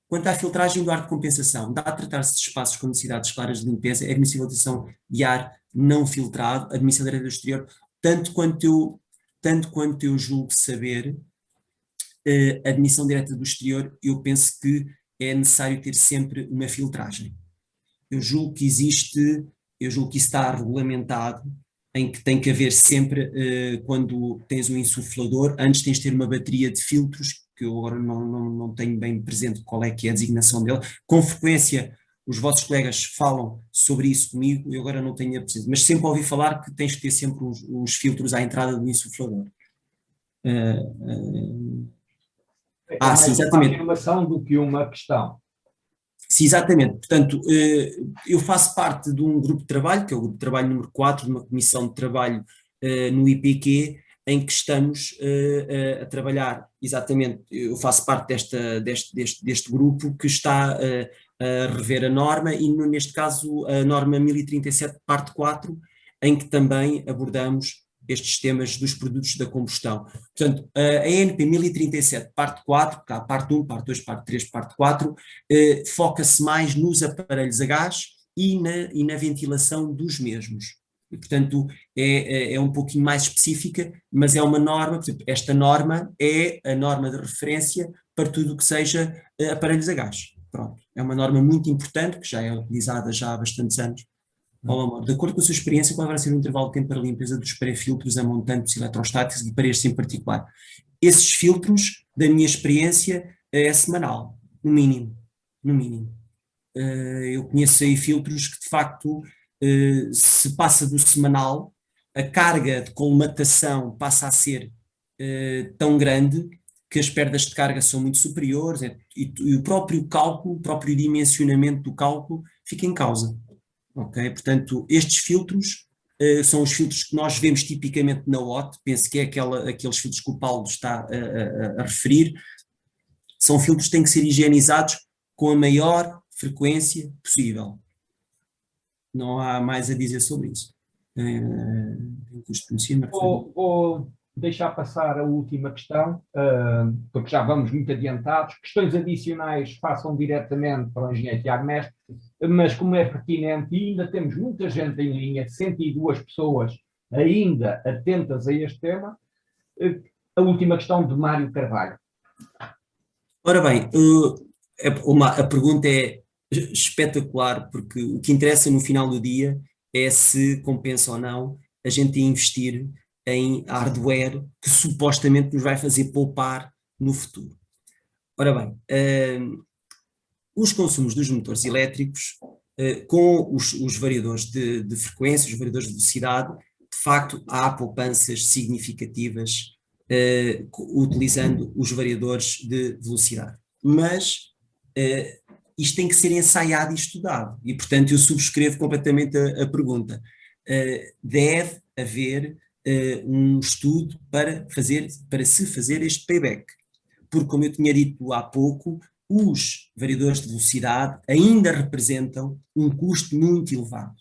Quanto à filtragem do ar de compensação, dá a tratar-se de espaços com necessidades claras de limpeza, é admissível a utilização de ar não filtrado, admissão direta do exterior, tanto quanto eu julgo saber, a admissão direta do exterior, eu penso que é necessário ter sempre uma filtragem. Eu julgo que isso está regulamentado, em que tem que haver sempre, quando tens um insuflador, antes tens de ter uma bateria de filtros, que eu agora não tenho bem presente qual é que é a designação dele. Com frequência, os vossos colegas falam sobre isso comigo, eu agora não tenho a presente, mas sempre ouvi falar que tens que ter sempre os filtros à entrada do insuflador. É mais sim, uma exatamente. afirmação do que uma questão. Sim, exatamente. Portanto, eu faço parte de um grupo de trabalho, que é o grupo de trabalho número 4, de uma comissão de trabalho no IPQ, em que estamos a trabalhar, exatamente, eu faço parte deste grupo que está a rever a norma, e neste caso a norma 1037, parte 4, em que também abordamos estes temas dos produtos da combustão. Portanto, a ENP 1037, parte 4, porque há parte 1, parte 2, parte 3, parte 4, foca-se mais nos aparelhos a gás e na ventilação dos mesmos. E, portanto, é um pouquinho mais específica, mas é uma norma, por exemplo, esta norma é a norma de referência para tudo o que seja aparelhos a gás. Pronto, é uma norma muito importante, que já é utilizada já há bastantes anos. De acordo com a sua experiência, qual vai ser o intervalo de tempo para a limpeza dos pré-filtros a montantes eletrostáticos e para estes em particular? Esses filtros, da minha experiência, é semanal, no mínimo. Eu conheço aí filtros que, de facto, se passa do semanal, a carga de colmatação passa a ser tão grande que as perdas de carga são muito superiores, e o próprio cálculo, o próprio dimensionamento do cálculo fica em causa. Ok? Portanto, estes filtros são os filtros que nós vemos tipicamente na OT, penso que é aqueles filtros que o Paulo está a referir, são filtros que têm que ser higienizados com a maior frequência possível. Não há mais a dizer sobre isso. Vou deixar passar a última questão, porque já vamos muito adiantados. Questões adicionais façam diretamente para o engenheiro Tiago Mestre, mas como é pertinente e ainda temos muita gente em linha, 102 pessoas ainda atentas a este tema, a última questão de Mário Carvalho. Ora bem, a pergunta é espetacular, porque o que interessa no final do dia é se compensa ou não a gente investir em hardware que supostamente nos vai fazer poupar no futuro. Ora bem, os consumos dos motores elétricos, com os variadores de frequência, os variadores de velocidade, de facto há poupanças significativas utilizando os variadores de velocidade. Mas isto tem que ser ensaiado e estudado, e portanto eu subscrevo completamente a pergunta. Deve haver um estudo para se fazer este payback, porque, como eu tinha dito há pouco, os variadores de velocidade ainda representam um custo muito elevado,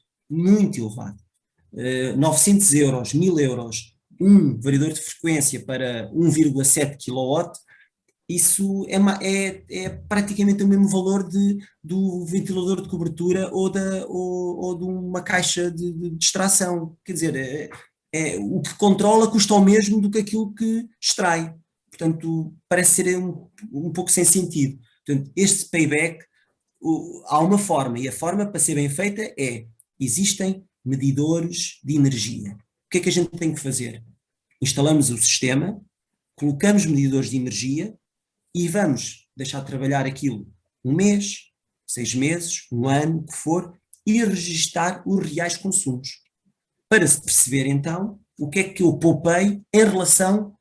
900 euros, 1000 euros, um variador de frequência para 1,7 kW, isso é praticamente o mesmo valor do ventilador de cobertura ou de uma caixa de extração. Quer dizer, o que controla custa o mesmo do que aquilo que extrai. Portanto, parece ser um pouco sem sentido. Portanto, este payback, há uma forma, e a forma para ser bem feita existem medidores de energia. O que é que a gente tem que fazer? Instalamos o sistema, colocamos medidores de energia e vamos deixar de trabalhar aquilo 1 mês, 6 meses, 1 ano, o que for, e registar os reais consumos. Para se perceber então o que é que eu poupei em relação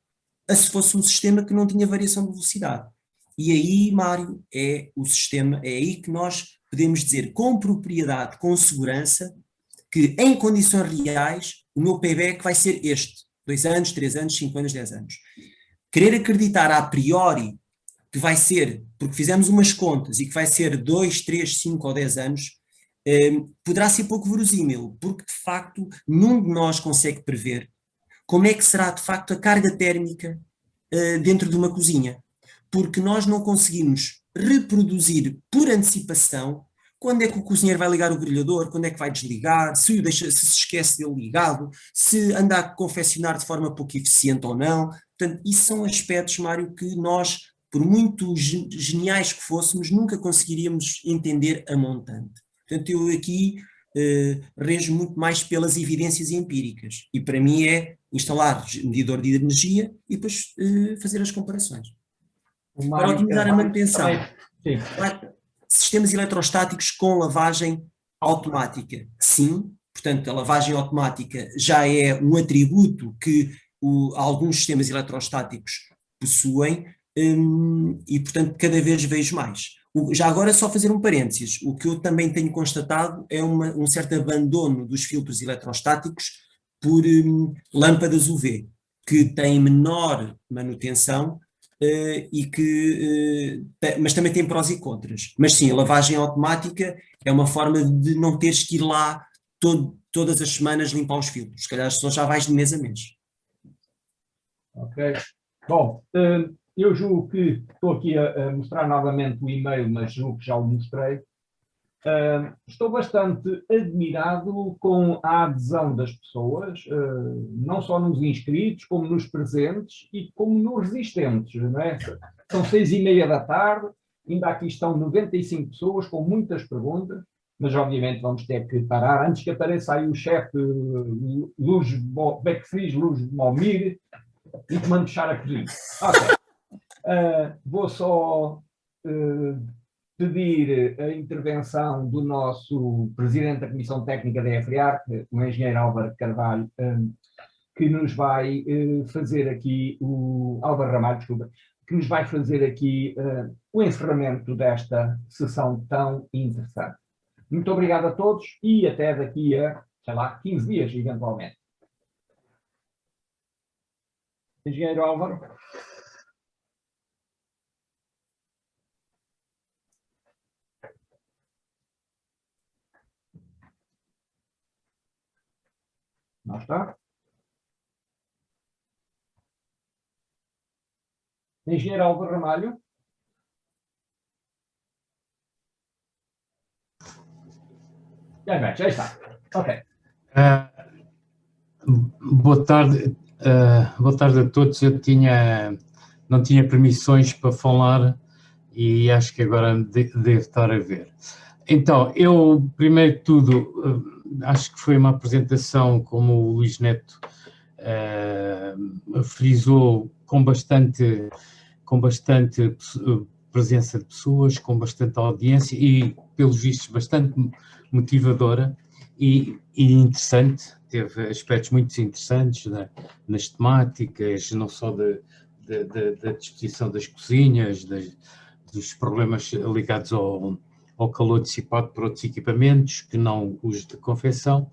a se fosse um sistema que não tinha variação de velocidade. E aí, Mário, é o sistema, é aí que nós podemos dizer com propriedade, com segurança, que em condições reais o meu payback vai ser este, 2 anos, 3 anos, 5 anos, 10 anos. Querer acreditar a priori que vai ser, porque fizemos umas contas e que vai ser 2, 3, 5 ou 10 anos, poderá ser pouco verosímil, porque de facto nenhum de nós consegue prever como é que será de facto a carga térmica dentro de uma cozinha, porque nós não conseguimos reproduzir por antecipação quando é que o cozinheiro vai ligar o grelhador, quando é que vai desligar, se se esquece dele ligado, se anda a confeccionar de forma pouco eficiente ou não. Portanto, isso são aspectos, Mário, que nós, por muito geniais que fôssemos, nunca conseguiríamos entender a montante. Portanto, eu aqui rejo muito mais pelas evidências empíricas, e para mim é instalar medidor de energia e depois fazer as comparações. Para otimizar a manutenção, sistemas eletrostáticos com lavagem automática, sim, portanto a lavagem automática já é um atributo que alguns sistemas eletrostáticos possuem, e portanto cada vez vejo mais. Já agora só fazer um parênteses, o que eu também tenho constatado é um certo abandono dos filtros eletrostáticos por lâmpadas UV, que têm menor manutenção, mas também tem prós e contras. Mas sim, a lavagem automática é uma forma de não teres que ir lá todas as semanas limpar os filtros, se calhar só já vais de mês a mês. Ok. Bom, eu julgo que estou aqui a mostrar novamente o e-mail, mas julgo que já o mostrei. Estou bastante admirado com a adesão das pessoas, não só nos inscritos, como nos presentes e como nos resistentes. Não é? São 6h30 da tarde, ainda aqui estão 95 pessoas com muitas perguntas, mas obviamente vamos ter que parar antes que apareça aí o chefe Beckfriz Luz Momir e que mande fechar a cozinha. Ok. Vou só pedir a intervenção do nosso presidente da Comissão Técnica da EFRIAR, o engenheiro Álvaro Carvalho, que nos vai fazer aqui, Álvaro Ramalho, desculpa, que nos vai fazer aqui o encerramento desta sessão tão interessante. Muito obrigado a todos e até daqui a, sei lá, 15 dias, eventualmente. Engenheiro Álvaro. Não está? Engenheiro Álvaro Ramalho. Já está. Ok. Boa tarde a todos. Eu não tinha permissões para falar e acho que agora devo estar a ver. Então, eu, primeiro de tudo, acho que foi uma apresentação, como o Luís Neto frisou, com bastante presença de pessoas, com bastante audiência e, pelos vistos, bastante motivadora e interessante. Teve aspectos muito interessantes nas temáticas, não só da disposição das cozinhas, dos problemas ligados ao calor dissipado por outros equipamentos, que não os de confecção,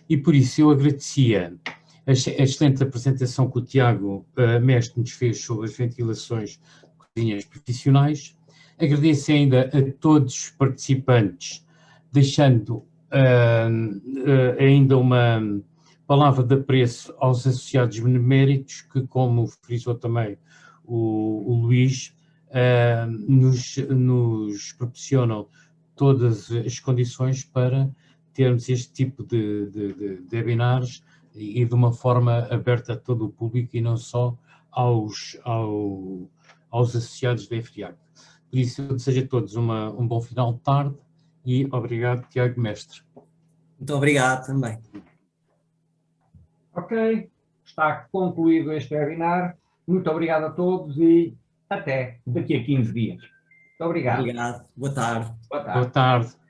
e por isso eu agradecia a excelente apresentação que o Tiago Mestre nos fez sobre as ventilações de cozinhas profissionais. Agradeço ainda a todos os participantes, deixando ainda uma palavra de apreço aos associados beneméritos, que, como frisou também o Luís, nos proporcionam todas as condições para termos este tipo de webinars e de uma forma aberta a todo o público e não só aos associados da EFRIAC. Por isso, eu desejo a todos um bom final de tarde e obrigado, Tiago Mestre. Muito obrigado também. Ok, está concluído este webinar. Muito obrigado a todos e até daqui a 15 dias. Muito obrigado. Obrigado. Boa tarde. Boa tarde. Boa tarde.